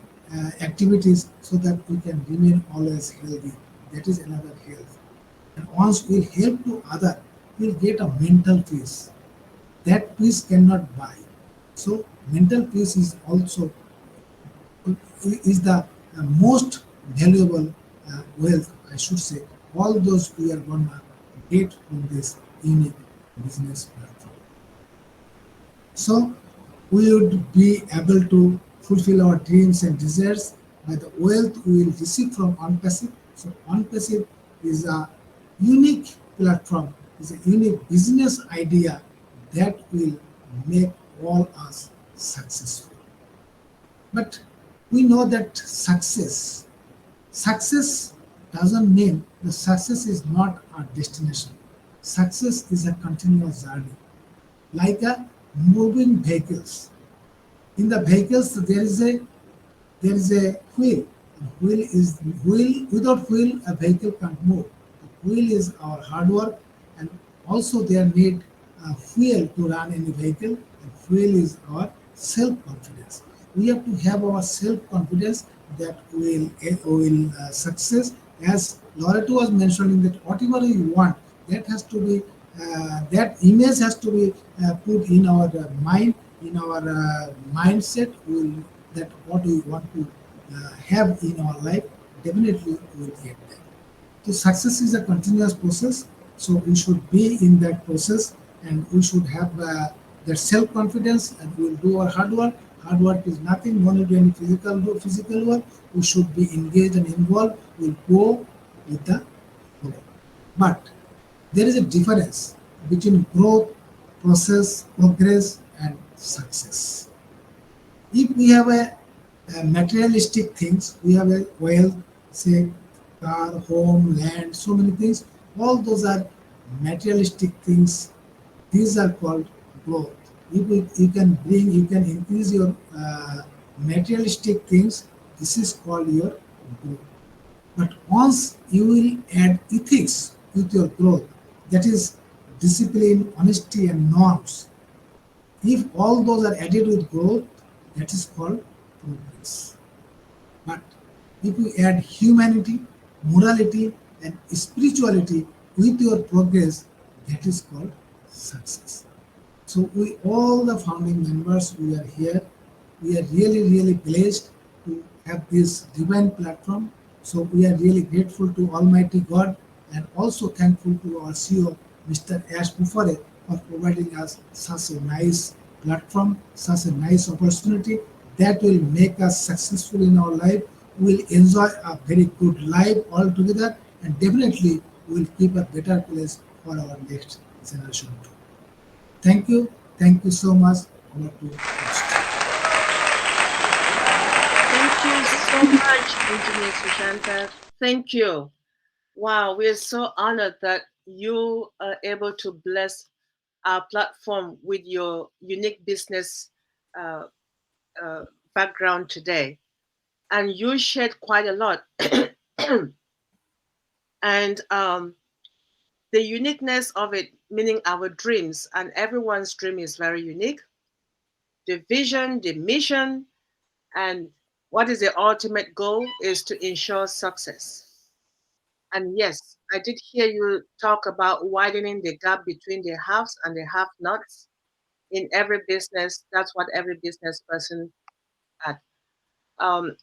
activities so that we can remain always healthy. That is another health. And once we help to other, we will get a mental peace. That peace cannot buy. So mental peace is also is the most valuable wealth, I should say. All those we are gonna get from this unique business platform. So we would be able to fulfill our dreams and desires by the wealth we will receive from ONPASSIVE. So ONPASSIVE is a unique platform, is a unique business idea that will make all us successful. But we know that success doesn't mean the success is not a destination. Success is a continuous journey, like a moving vehicles. In the vehicles, there is a wheel. Wheel. Without wheel, a vehicle can't move. The wheel is our hard work, and also there need a fuel to run any vehicle. And fuel is our self-confidence. We have to have our self-confidence that will success. As Lerato was mentioning, that whatever you want, that has to be that image has to be put in our mind, in our mindset. That what we want to have in our life, definitely we will get that. So success is a continuous process. So we should be in that process, and we should have that self-confidence, and we will do our hard work. Hard work is nothing, no need to any physical work. We should be engaged and involved. We'll go with the flow. But there is a difference between growth, process, progress, and success. If we have a materialistic things, we have a wealth, say car, home, land, so many things. All those are materialistic things. These are called growth. You can bring, you can increase your materialistic things. This is called your growth. But once you will add ethics with your growth, that is discipline, honesty, and norms. If all those are added with growth, that is called progress. But if you add humanity, morality, and spirituality with your progress, that is called success. So we all the founding members, we are here. We are really, really blessed to have this divine platform. So we are really grateful to Almighty God, and also thankful to our CEO, Mr. Ash Mufare, for providing us such a nice platform, such a nice opportunity that will make us successful in our life. We will enjoy a very good life altogether, and definitely we will keep a better place for our next generation too. Thank you. Thank you so much. Over to host. Thank you so much, Engineer Sushanta. Thank you. Wow, we are so honored that you are able to bless our platform with your unique business uh, uh, background today. And you shared quite a lot. And the uniqueness of it, meaning our dreams, and everyone's dream is very unique. The vision, the mission, and what is the ultimate goal is to ensure success. And yes, I did hear you talk about widening the gap between the haves and the have nots. In every business, that's what every business person at. Um,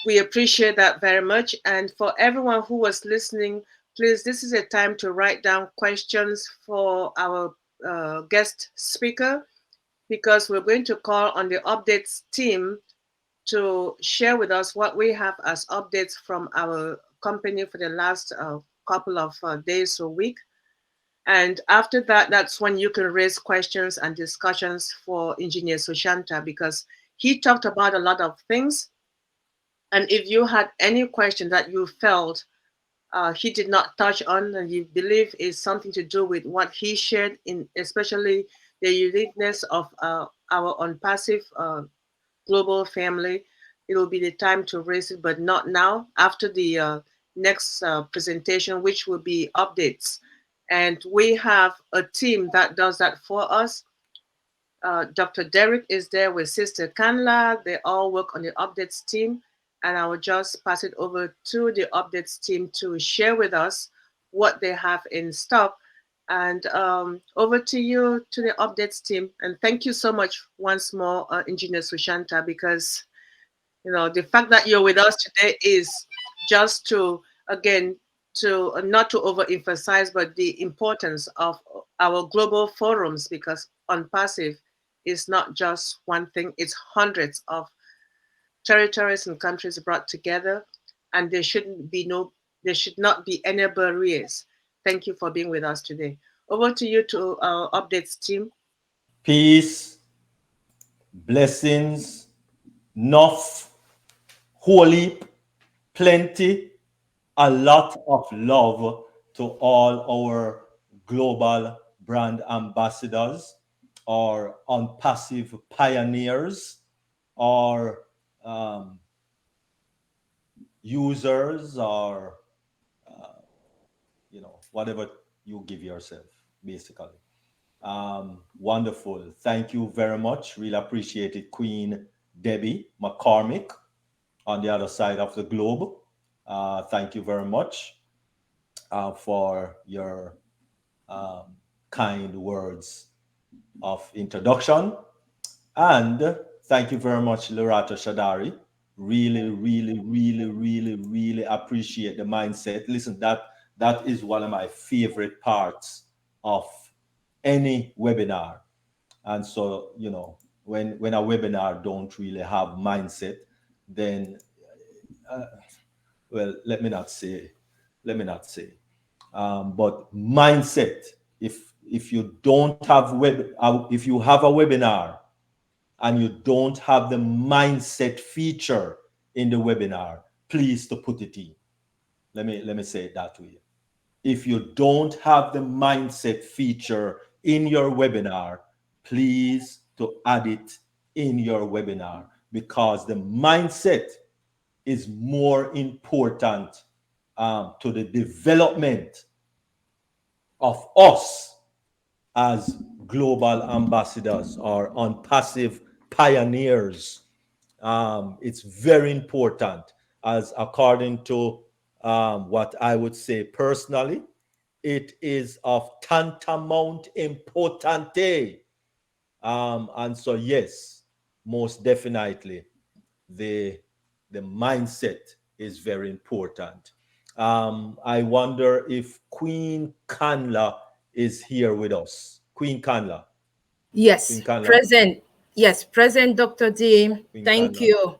we appreciate that very much. And for everyone who was listening, please, this is a time to write down questions for our guest speaker, because we're going to call on the updates team to share with us what we have as updates from our company for the last couple of days or week. And after that, that's when you can raise questions and discussions for Engineer Sushanta, because he talked about a lot of things. And if you had any question that you felt he did not touch on and you believe is something to do with what he shared, in especially the uniqueness of our ONPASSIVE global family, it will be the time to raise it, but not now, after the next presentation, which will be updates. And we have a team that does that for us. Dr. Derek is there with Sister Kanla. They all work on the updates team. And I will just pass it over to the updates team to share with us what they have in stock. And over to you, to the updates team. And thank you so much once more, Engineer Sushanta, because the fact that you're with us today is just to, again, to not to overemphasize, but the importance of our global forums, because ONPASSIVE is not just one thing, it's hundreds of territories and countries brought together, and there should not be any barriers. Thank you for being with us today. Over to you, to our updates team. Peace, blessings, enough, holy, plenty, a lot of love to all our global brand ambassadors or ONPASSIVE pioneers or um, users or whatever you give yourself, basically. Wonderful. Thank you very much. Really appreciate it, Queen Debbie McCormick on the other side of the globe. Thank you very much for your kind words of introduction. And thank you very much, Lerato Shadare. Really, really, really, really, really appreciate the mindset. Listen, that is one of my favorite parts of any webinar. And so, you know, when a webinar don't really have mindset, then, well, let me not say, but mindset. If you don't have if you have a webinar and you don't have the mindset feature in the webinar, please to put it in. Let me say it that way. If you don't have the mindset feature in your webinar, please to add it in your webinar, because the mindset is more important to the development of us as global ambassadors or ONPASSIVE pioneers. It's very important, as according to what I would say personally, it is of tantamount importante. And so, yes, most definitely, the mindset is very important. I wonder if Queen Kanla is here with us. Queen Kanla. Yes, Queen Kanla. present. Yes, present, Dr. D. Queen Thank Kanla. you.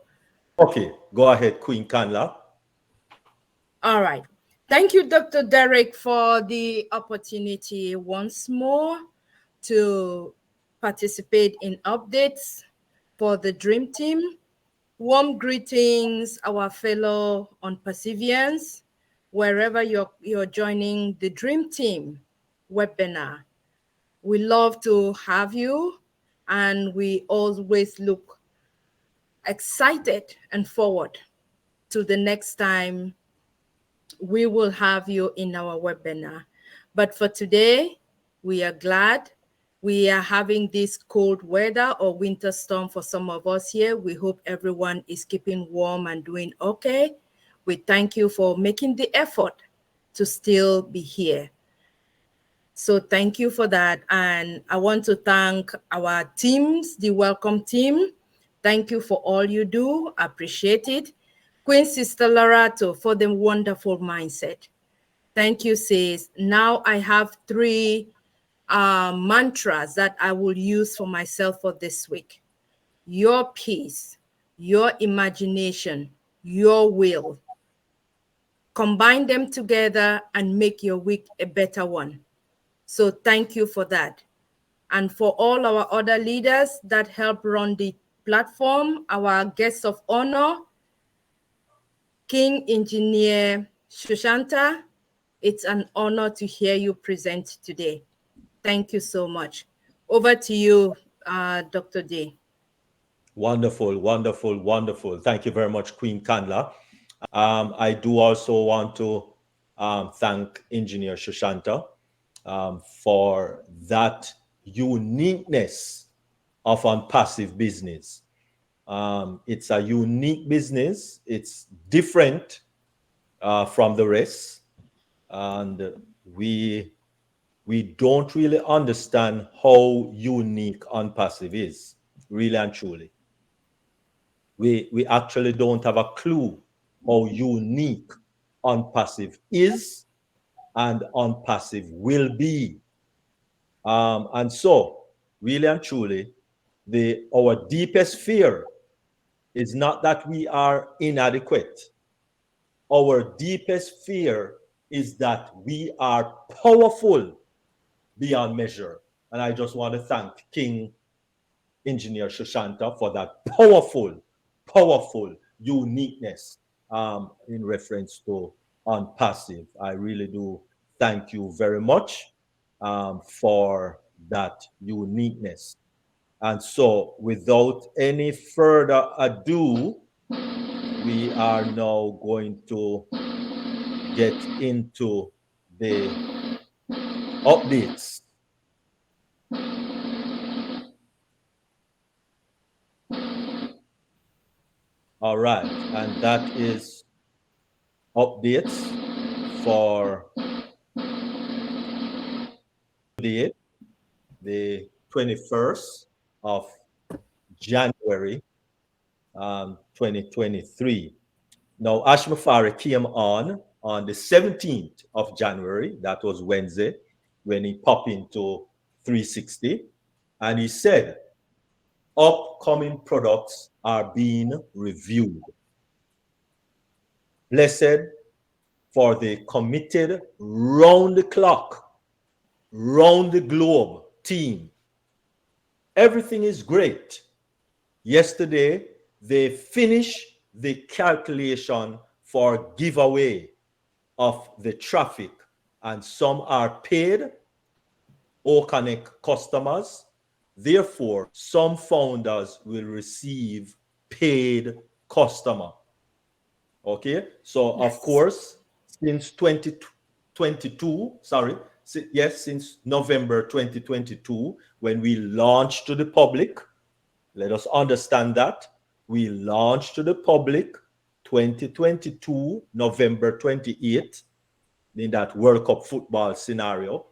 Okay, go ahead, Queen Kanla. All right. Thank you, Dr. Derek, for the opportunity once more to participate in updates for the Dream Team. Warm greetings, our fellow ONPASSIVians, wherever you're joining the Dream Team webinar. We love to have you, and we always look excited and forward to the next time we will have you in our webinar. But for today, we are glad we are having this cold weather or winter storm for some of us here. We hope everyone is keeping warm and doing okay. We thank you for making the effort to still be here. So thank you for that. And I want to thank our teams, the welcome team. Thank you for all you do. Appreciate it. Queen Sister Lerato for the wonderful mindset. Thank you, sis. Now I have three mantras that I will use for myself for this week. Your peace, your imagination, your will. Combine them together and make your week a better one. So thank you for that. And for all our other leaders that help run the platform, our guests of honor, King Engineer Sushanta, it's an honor to hear you present today. Thank you so much. Over to you, Dr. D. Wonderful, wonderful, wonderful. Thank you very much, Queen Kanla. I do also want to thank Engineer Sushanta for that uniqueness of ONPASSIVE business. It's a unique business. It's different from the rest, and we don't really understand how unique ONPASSIVE is, really and truly. We actually don't have a clue how unique ONPASSIVE is and ONPASSIVE will be. And so, really and truly, our deepest fear is not that we are inadequate. Our deepest fear is that we are powerful beyond measure. And I just want to thank King Engineer Sushanta for that powerful uniqueness in reference to ONPASSIVE. I really do thank you very much for that uniqueness. And so, without any further ado, we are now going to get into the updates. All right, and that is updates for today, the 21st of January 2023. Now, Ash Mafari came on on the 17th of January, that was Wednesday, when he popped into 360, and he said, upcoming products are being reviewed. Blessed for the committed round the clock, round the globe team. Everything is great. Yesterday, they finished the calculation for giveaway of the traffic, and some are paid Oconnect customers. Therefore, some founders will receive paid customer. Okay, so of course, since 2022, since November 2022, when we launched to the public, let us understand that we launched to the public 2022, November 28th, in that World Cup football scenario.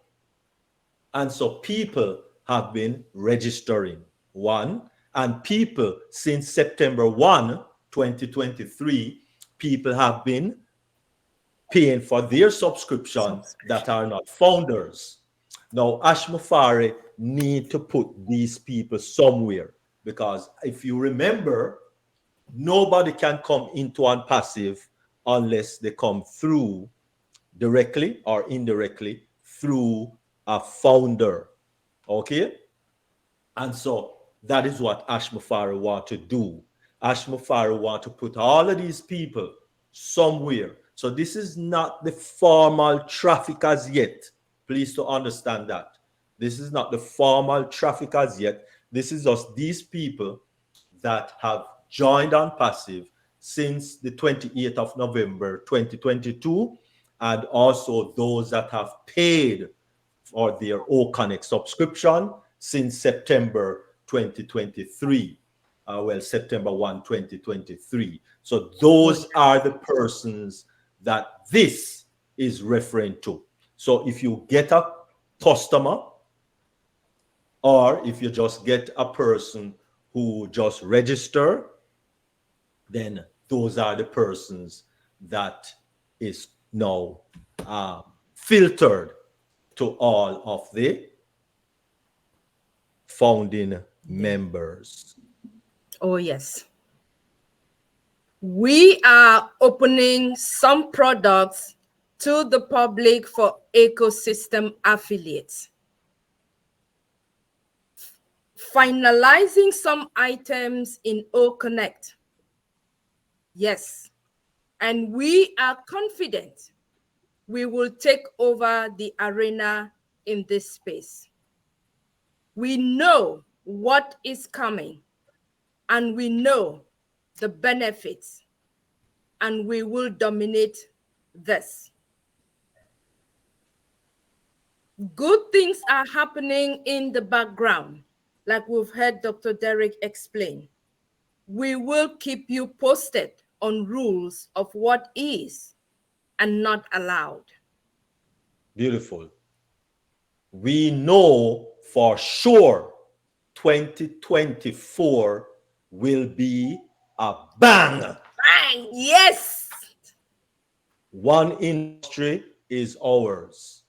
And so people have been registering, one, and people since September 1, 2023, people have been paying for their subscription that are not founders. Now, Ashmafari need to put these people somewhere, because if you remember, nobody can come into ONPASSIVE unless they come through directly or indirectly through a founder. Okay? And so that is what Ashmafari want to do. Ashmafari want to put all of these people somewhere. So this is not the formal traffic as yet. Please to understand that. This is not the formal traffic as yet. This is just these people that have joined ONPASSIVE since the 28th of November 2022, and also those that have paid for their OConnect subscription since September 2023. September 1, 2023. So those are the persons that this is referring to. So if you get a customer, or if you just get a person who just register, then those are the persons that is now filtered to all of the founding members. Oh, yes. We are opening some products to the public for ecosystem affiliates. Finalizing some items in OConnect. Yes. And we are confident we will take over the arena in this space. We know what is coming, and we know the benefits, and we will dominate this. Good things are happening in the background, like we've heard Dr. Derek explain. We will keep you posted on rules of what is and not allowed. Beautiful. We know for sure 2024 will be a bang. Bang, yes. One industry is ours.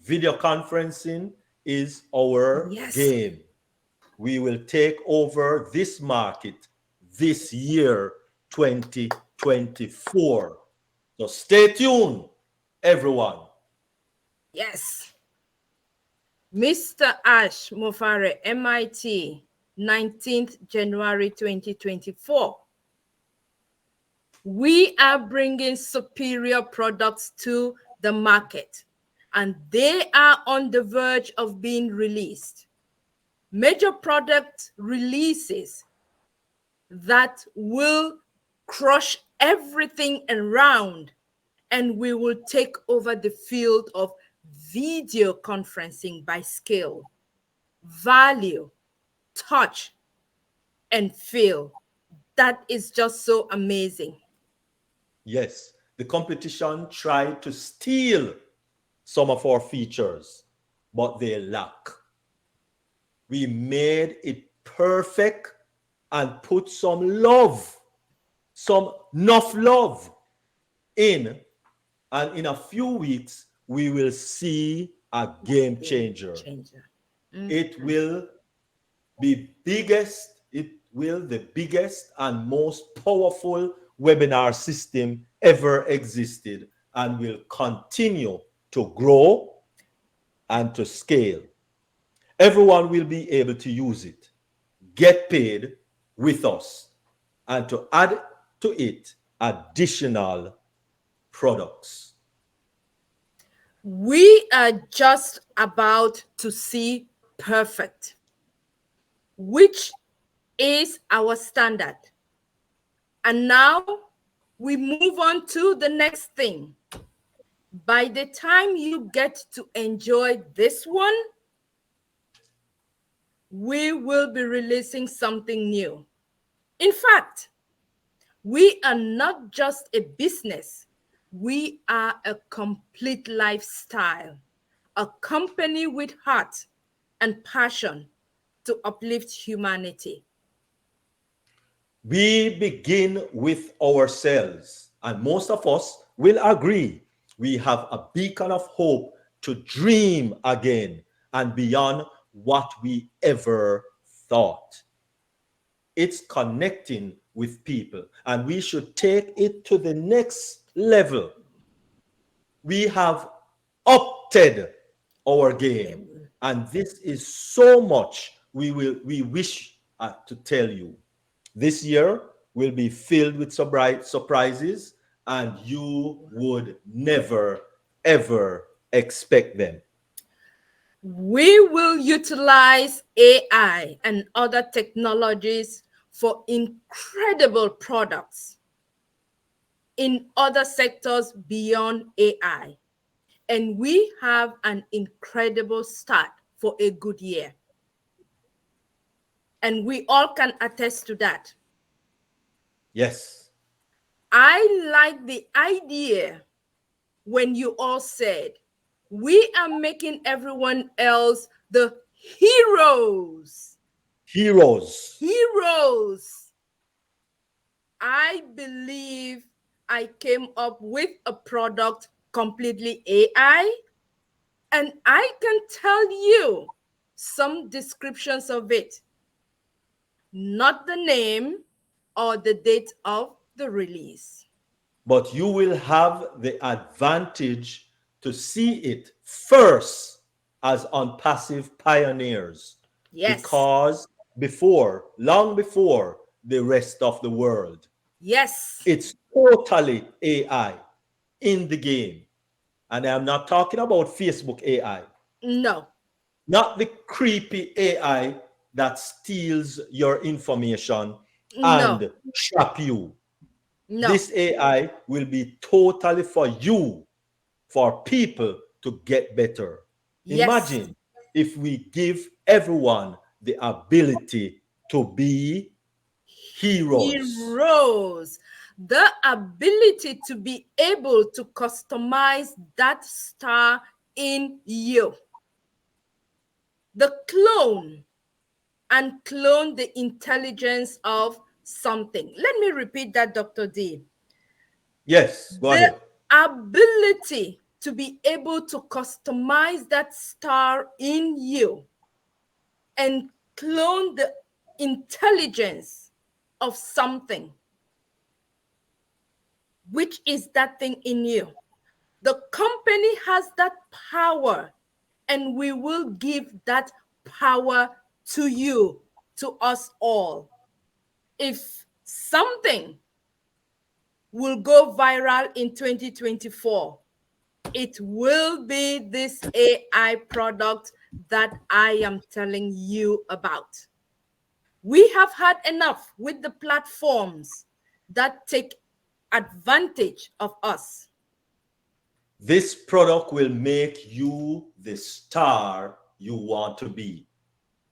Video conferencing is our game. We will take over this market this year, 2024. So stay tuned, everyone. Yes. Mr. Ash Mofare, MIT, 19th January 2024. We are bringing superior products to the market, and they are on the verge of being released. Major product releases that will crush everything around, and we will take over the field of video conferencing by scale, value, touch, and feel. That is just so amazing. Yes, the competition tried to steal some of our features, but they lack. We made it perfect and put some love, some enough love in And in a few weeks, we will see a game changer. It will be the biggest and most powerful webinar system ever existed, and will continue to grow and to scale. Everyone will be able to use it, get paid with us, and to add to it additional products. We are just about to see perfect, which is our standard. And now we move on to the next thing. By the time you get to enjoy this one, we will be releasing something new. In fact, we are not just a business, we are a complete lifestyle, a company with heart and passion to uplift humanity. We begin with ourselves, and most of us will agree we have a beacon of hope to dream again and beyond what we ever thought. It's connecting with people, and we should take it to the next level. We have opted our game, and this is so much we wish to tell you. This year will be filled with surprises, and you would never, ever expect them. We will utilize AI and other technologies for incredible products in other sectors beyond AI. And we have an incredible start for a good year. And we all can attest to that. Yes. I like the idea when you all said, we are making everyone else the heroes. Heroes. Heroes. I believe I came up with a product completely AI, and I can tell you some descriptions of it, not the name or the date of the release. But you will have the advantage to see it first as ONPASSIVE pioneers. Yes. Because long before the rest of the world. Yes. It's totally AI in the game. And I'm not talking about Facebook AI. No. Not the creepy AI that steals your information No. and trap you. No. This AI will be totally for you, for people to get better. Yes. Imagine if we give everyone the ability to be heroes. Heroes. The ability to be able to customize that star in you. The clone and clone the intelligence of something. Let me repeat that, Dr. D. Yes, go ahead. The ability to be able to customize that star in you and clone the intelligence of something. Which is that thing in you? The company has that power, and we will give that power to you, to us all. If something will go viral in 2024, it will be this AI product that I am telling you about. We have had enough with the platforms that take advantage of us. This product will make you the star you want to be.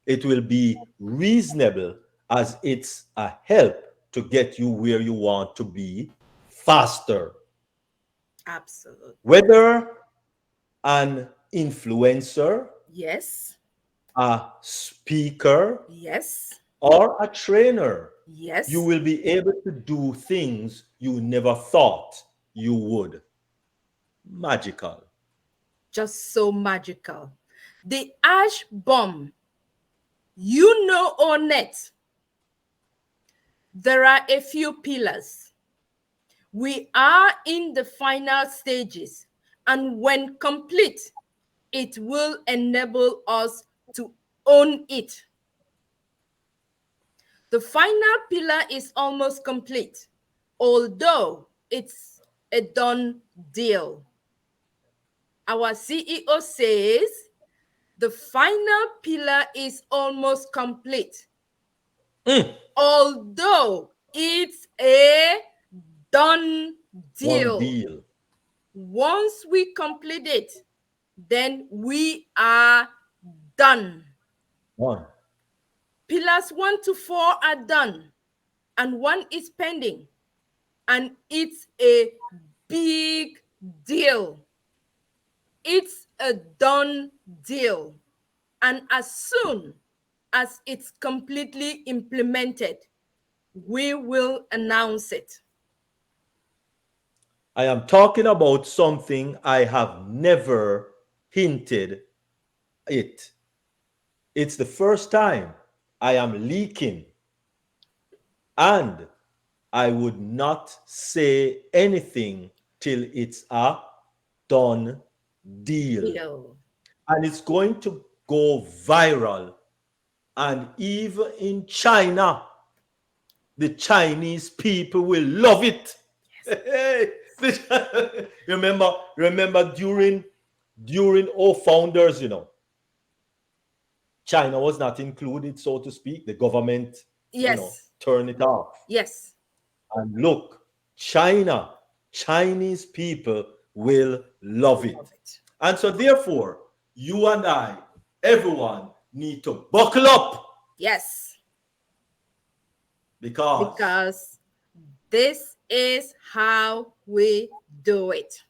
It will be reasonable as it's a help to get you where you want to be faster. Absolutely. Whether an influencer, yes, a speaker, yes, or a trainer, yes, you will be able to do things you never thought you would. Magical. Just so magical. The ash bomb, you know, on it, there are a few pillars. We are in the final stages, and when complete, it will enable us to own it. The final pillar is almost complete, although it's a done deal. Our CEO says the final pillar is almost complete, although it's a done deal. One deal. Once we complete it, then we are done. One. Pillars 1 to 4 are done, and 1 is pending, and it's a big deal. It's a done deal, and as soon as it's completely implemented, we will announce it. I am talking about something I have never hinted it. It's the first time I am leaking, and I would not say anything till it's a done deal. And it's going to go viral. And even in China, the Chinese people will love it. remember during our founders, you know, China was not included, so to speak. The government, Yes, you know, turned it off. yes. And look, Chinese people will love it. And so therefore, you and I, everyone, need to buckle up. Yes. Because this is how we do it.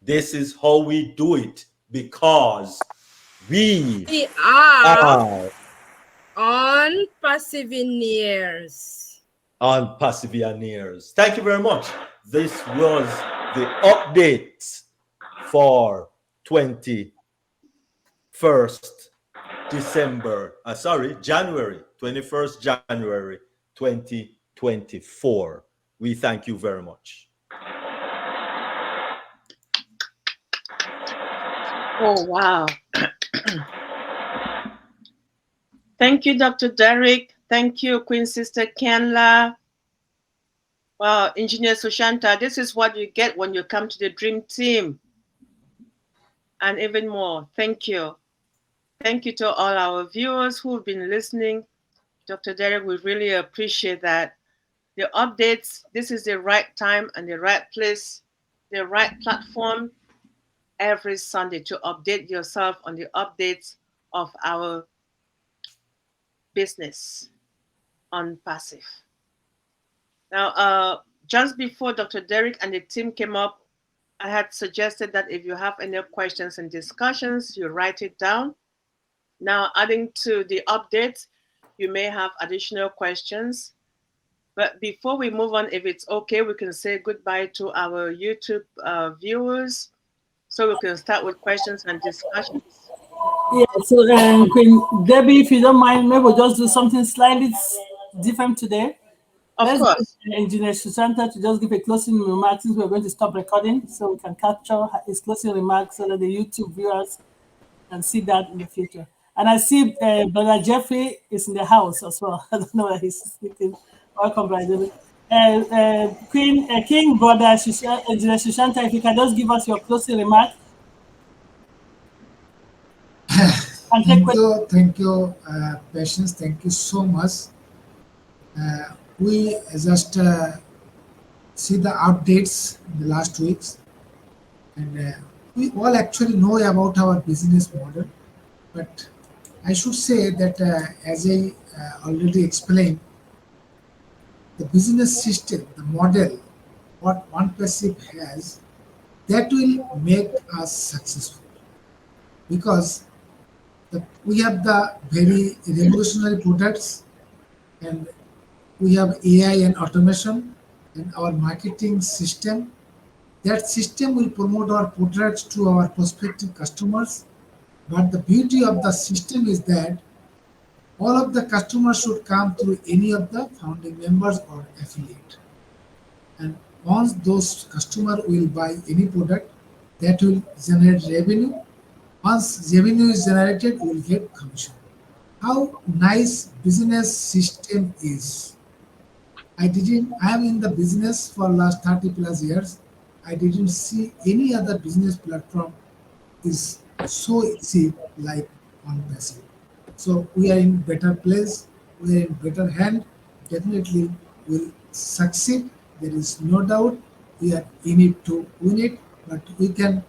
this is how we do it, because we are on Passivineers. On Passivineers. Thank you very much. This was the update for 21st January 2024. We thank you very much. Oh, wow. Thank you, Dr. Derek. Thank you, Queen Sister Kenla. Wow, Engineer Sushanta, this is what you get when you come to the Dream Team. And even more, thank you. Thank you to all our viewers who've been listening. Dr. Derek, we really appreciate that. The updates, this is the right time and the right place, the right platform every Sunday to update yourself on the updates of our business on Passive. Now, just before Dr. Derek and the team came up, I had suggested that if you have any questions and discussions, you write it down. Now, adding to the updates, you may have additional questions. But before we move on, if it's okay, we can say goodbye to our YouTube viewers. So we can start with questions and discussions. Yeah, so Queen Debbie, if you don't mind, maybe we'll just do something slightly different today. Of course. Engineer Sushanta to just give a closing remark since we're going to stop recording, so we can capture his closing remarks so that the YouTube viewers can see that in the future. And I see Brother Jeffrey is in the house as well. I don't know where he's sitting. Welcome, Brother Jeffrey. King, Brother Engineer Sushanta, if you can just give us your closing remarks. Thank you, Patience. Thank you so much. We just see the updates in the last weeks, and we all actually know about our business model. But I should say that as I already explained, the business system, the model, what OnePassive has, that will make us successful because we have the very revolutionary products and we have AI and automation and our marketing system. That system will promote our products to our prospective customers. But the beauty of the system is that all of the customers should come through any of the founding members or affiliate. And once those customer will buy any product, that will generate revenue. Once revenue is generated, we will get commission. How nice business system is. I am in the business for last 30 plus years. I didn't see any other business platform is so easy like OnePassive. So we are in better place, we are in better hand. Definitely will succeed. There is no doubt. We are in it to win it, but we can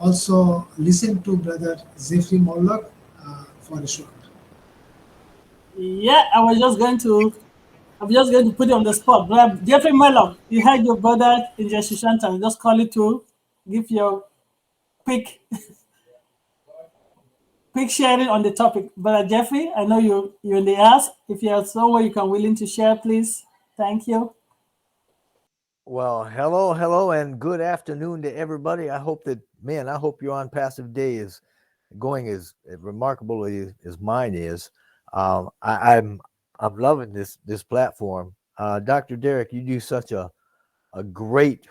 also listen to brother Jeffrey Morlock for a short. Yeah, I'm just going to put you on the spot. Brother Jeffrey Mellon, you had your brother in Sushanta. Just call it to give your quick quick sharing on the topic. Brother Jeffrey, I know you're in the ask. If you have somewhere you can willing to share, please. Thank you. Well, hello, and good afternoon to everybody. I hope your on passive day is going as remarkably as mine is. I'm loving this platform. Dr. Derek, you do such a great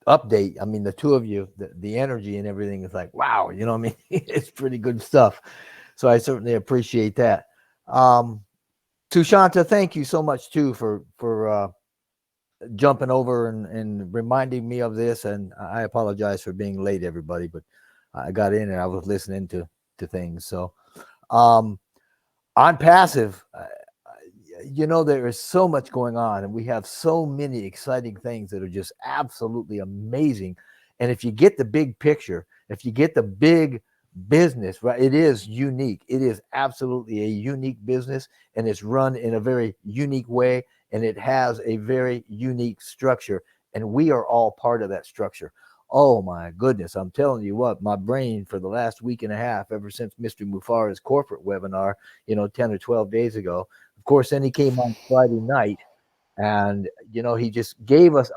update. I mean, the two of you, the energy and everything is like, wow, you know what I mean? It's pretty good stuff. So I certainly appreciate that. Sushanta, thank you so much too for jumping over and reminding me of this. And I apologize for being late, everybody, but I got in and I was listening to things. So on passive, there is so much going on and we have so many exciting things that are just absolutely amazing. And if you get the big picture, if you get the big business, right, it is unique. It is absolutely a unique business and it's run in a very unique way and it has a very unique structure. And we are all part of that structure. Oh my goodness. I'm telling you what, my brain for the last week and a half, ever since Mr. Mufara's corporate webinar, 10 or 12 days ago, of course, then he came on Friday night and, he just gave us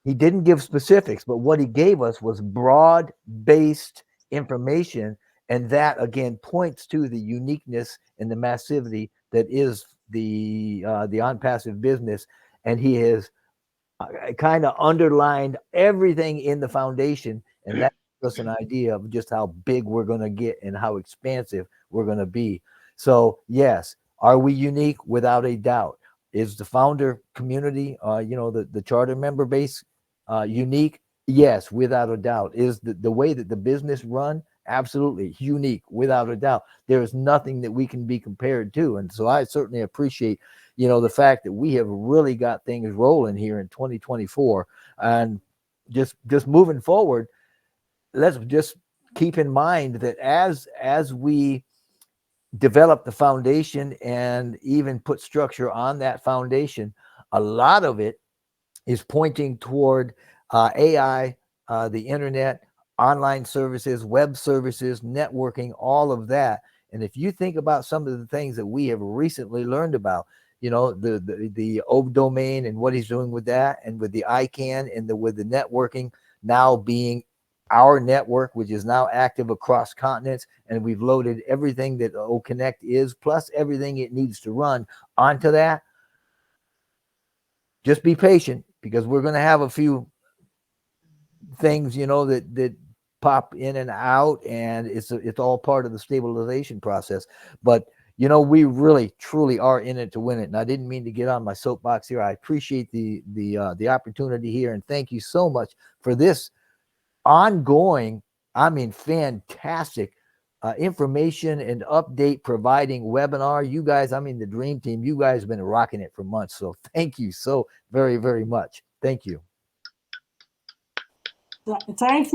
he didn't give specifics, but what he gave us was broad-based information. And that again points to the uniqueness and the massivity that is the ONPASSIVE business. And he has kind of underlined everything in the foundation. And that gives us an idea of just how big we're going to get and how expansive we're going to be. So yes, are we unique? Without a doubt. Is the founder community, the charter member base unique? Yes, without a doubt. Is the way that the business run? Absolutely unique, without a doubt. There is nothing that we can be compared to. And so I certainly appreciate, the fact that we have really got things rolling here in 2024. And just moving forward, let's just keep in mind that as we develop the foundation and even put structure on that foundation, a lot of it is pointing toward AI, the internet, online services, web services, networking, all of that. And if you think about some of the things that we have recently learned about, the O domain and what he's doing with that, and with the ICANN and with the networking now being our network, which is now active across continents, and we've loaded everything that O Connect is, plus everything it needs to run onto that. Just be patient because we're going to have a few things, that pop in and out, and it's all part of the stabilization process. But we really truly are in it to win it. And I didn't mean to get on my soapbox here. I appreciate the opportunity here, and thank you so much for this ongoing, fantastic information and update providing webinar. You guys, the dream team, you guys have been rocking it for months. So thank you so very, very much. Thank you. Thank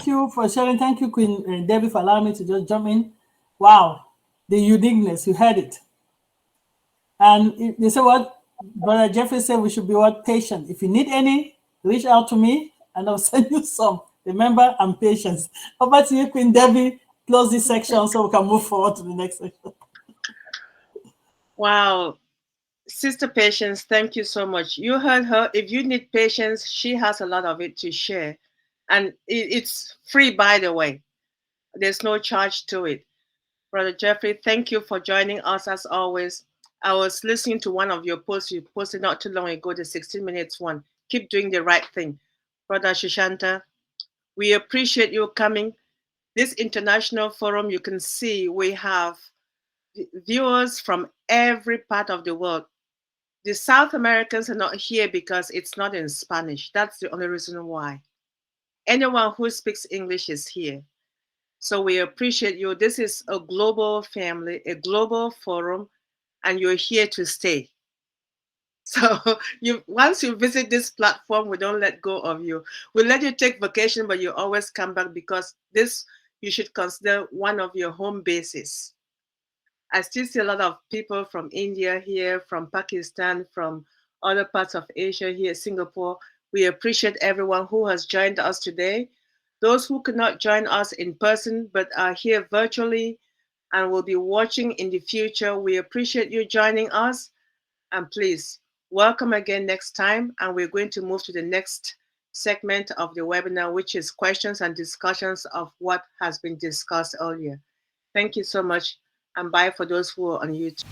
you for sharing. Thank you, Queen Debbie, for allowing me to just jump in. Wow, the uniqueness, you heard it. And they say what Brother Jeffrey said, we should be what patient. If you need any, reach out to me and I'll send you some. Remember, I'm patient. Over to you, Queen Debbie. Close this section so we can move forward to the next section. Wow. Sister Patience, thank you so much. You heard her. If you need patience, she has a lot of it to share. And it's free, by the way. There's no charge to it. Brother Jeffrey, thank you for joining us as always. I was listening to one of your posts you posted not too long ago, the 16 minutes one. Keep doing the right thing. Brother Sushanta, we appreciate you coming. This international forum, you can see we have viewers from every part of the world. The South Americans are not here because it's not in Spanish. That's the only reason why. Anyone who speaks English is here. So we appreciate you. This is a global family, a global forum, and you're here to stay. So once you visit this platform, we don't let go of you. We'll let you take vacation, but you always come back because this you should consider one of your home bases. I still see a lot of people from India here, from Pakistan, from other parts of Asia here, Singapore. We appreciate everyone who has joined us today. Those who could not join us in person but are here virtually and will be watching in the future, we appreciate you joining us. And please, welcome again next time. And we're going to move to the next segment of the webinar, which is questions and discussions of what has been discussed earlier. Thank you so much. And bye for those who are on YouTube.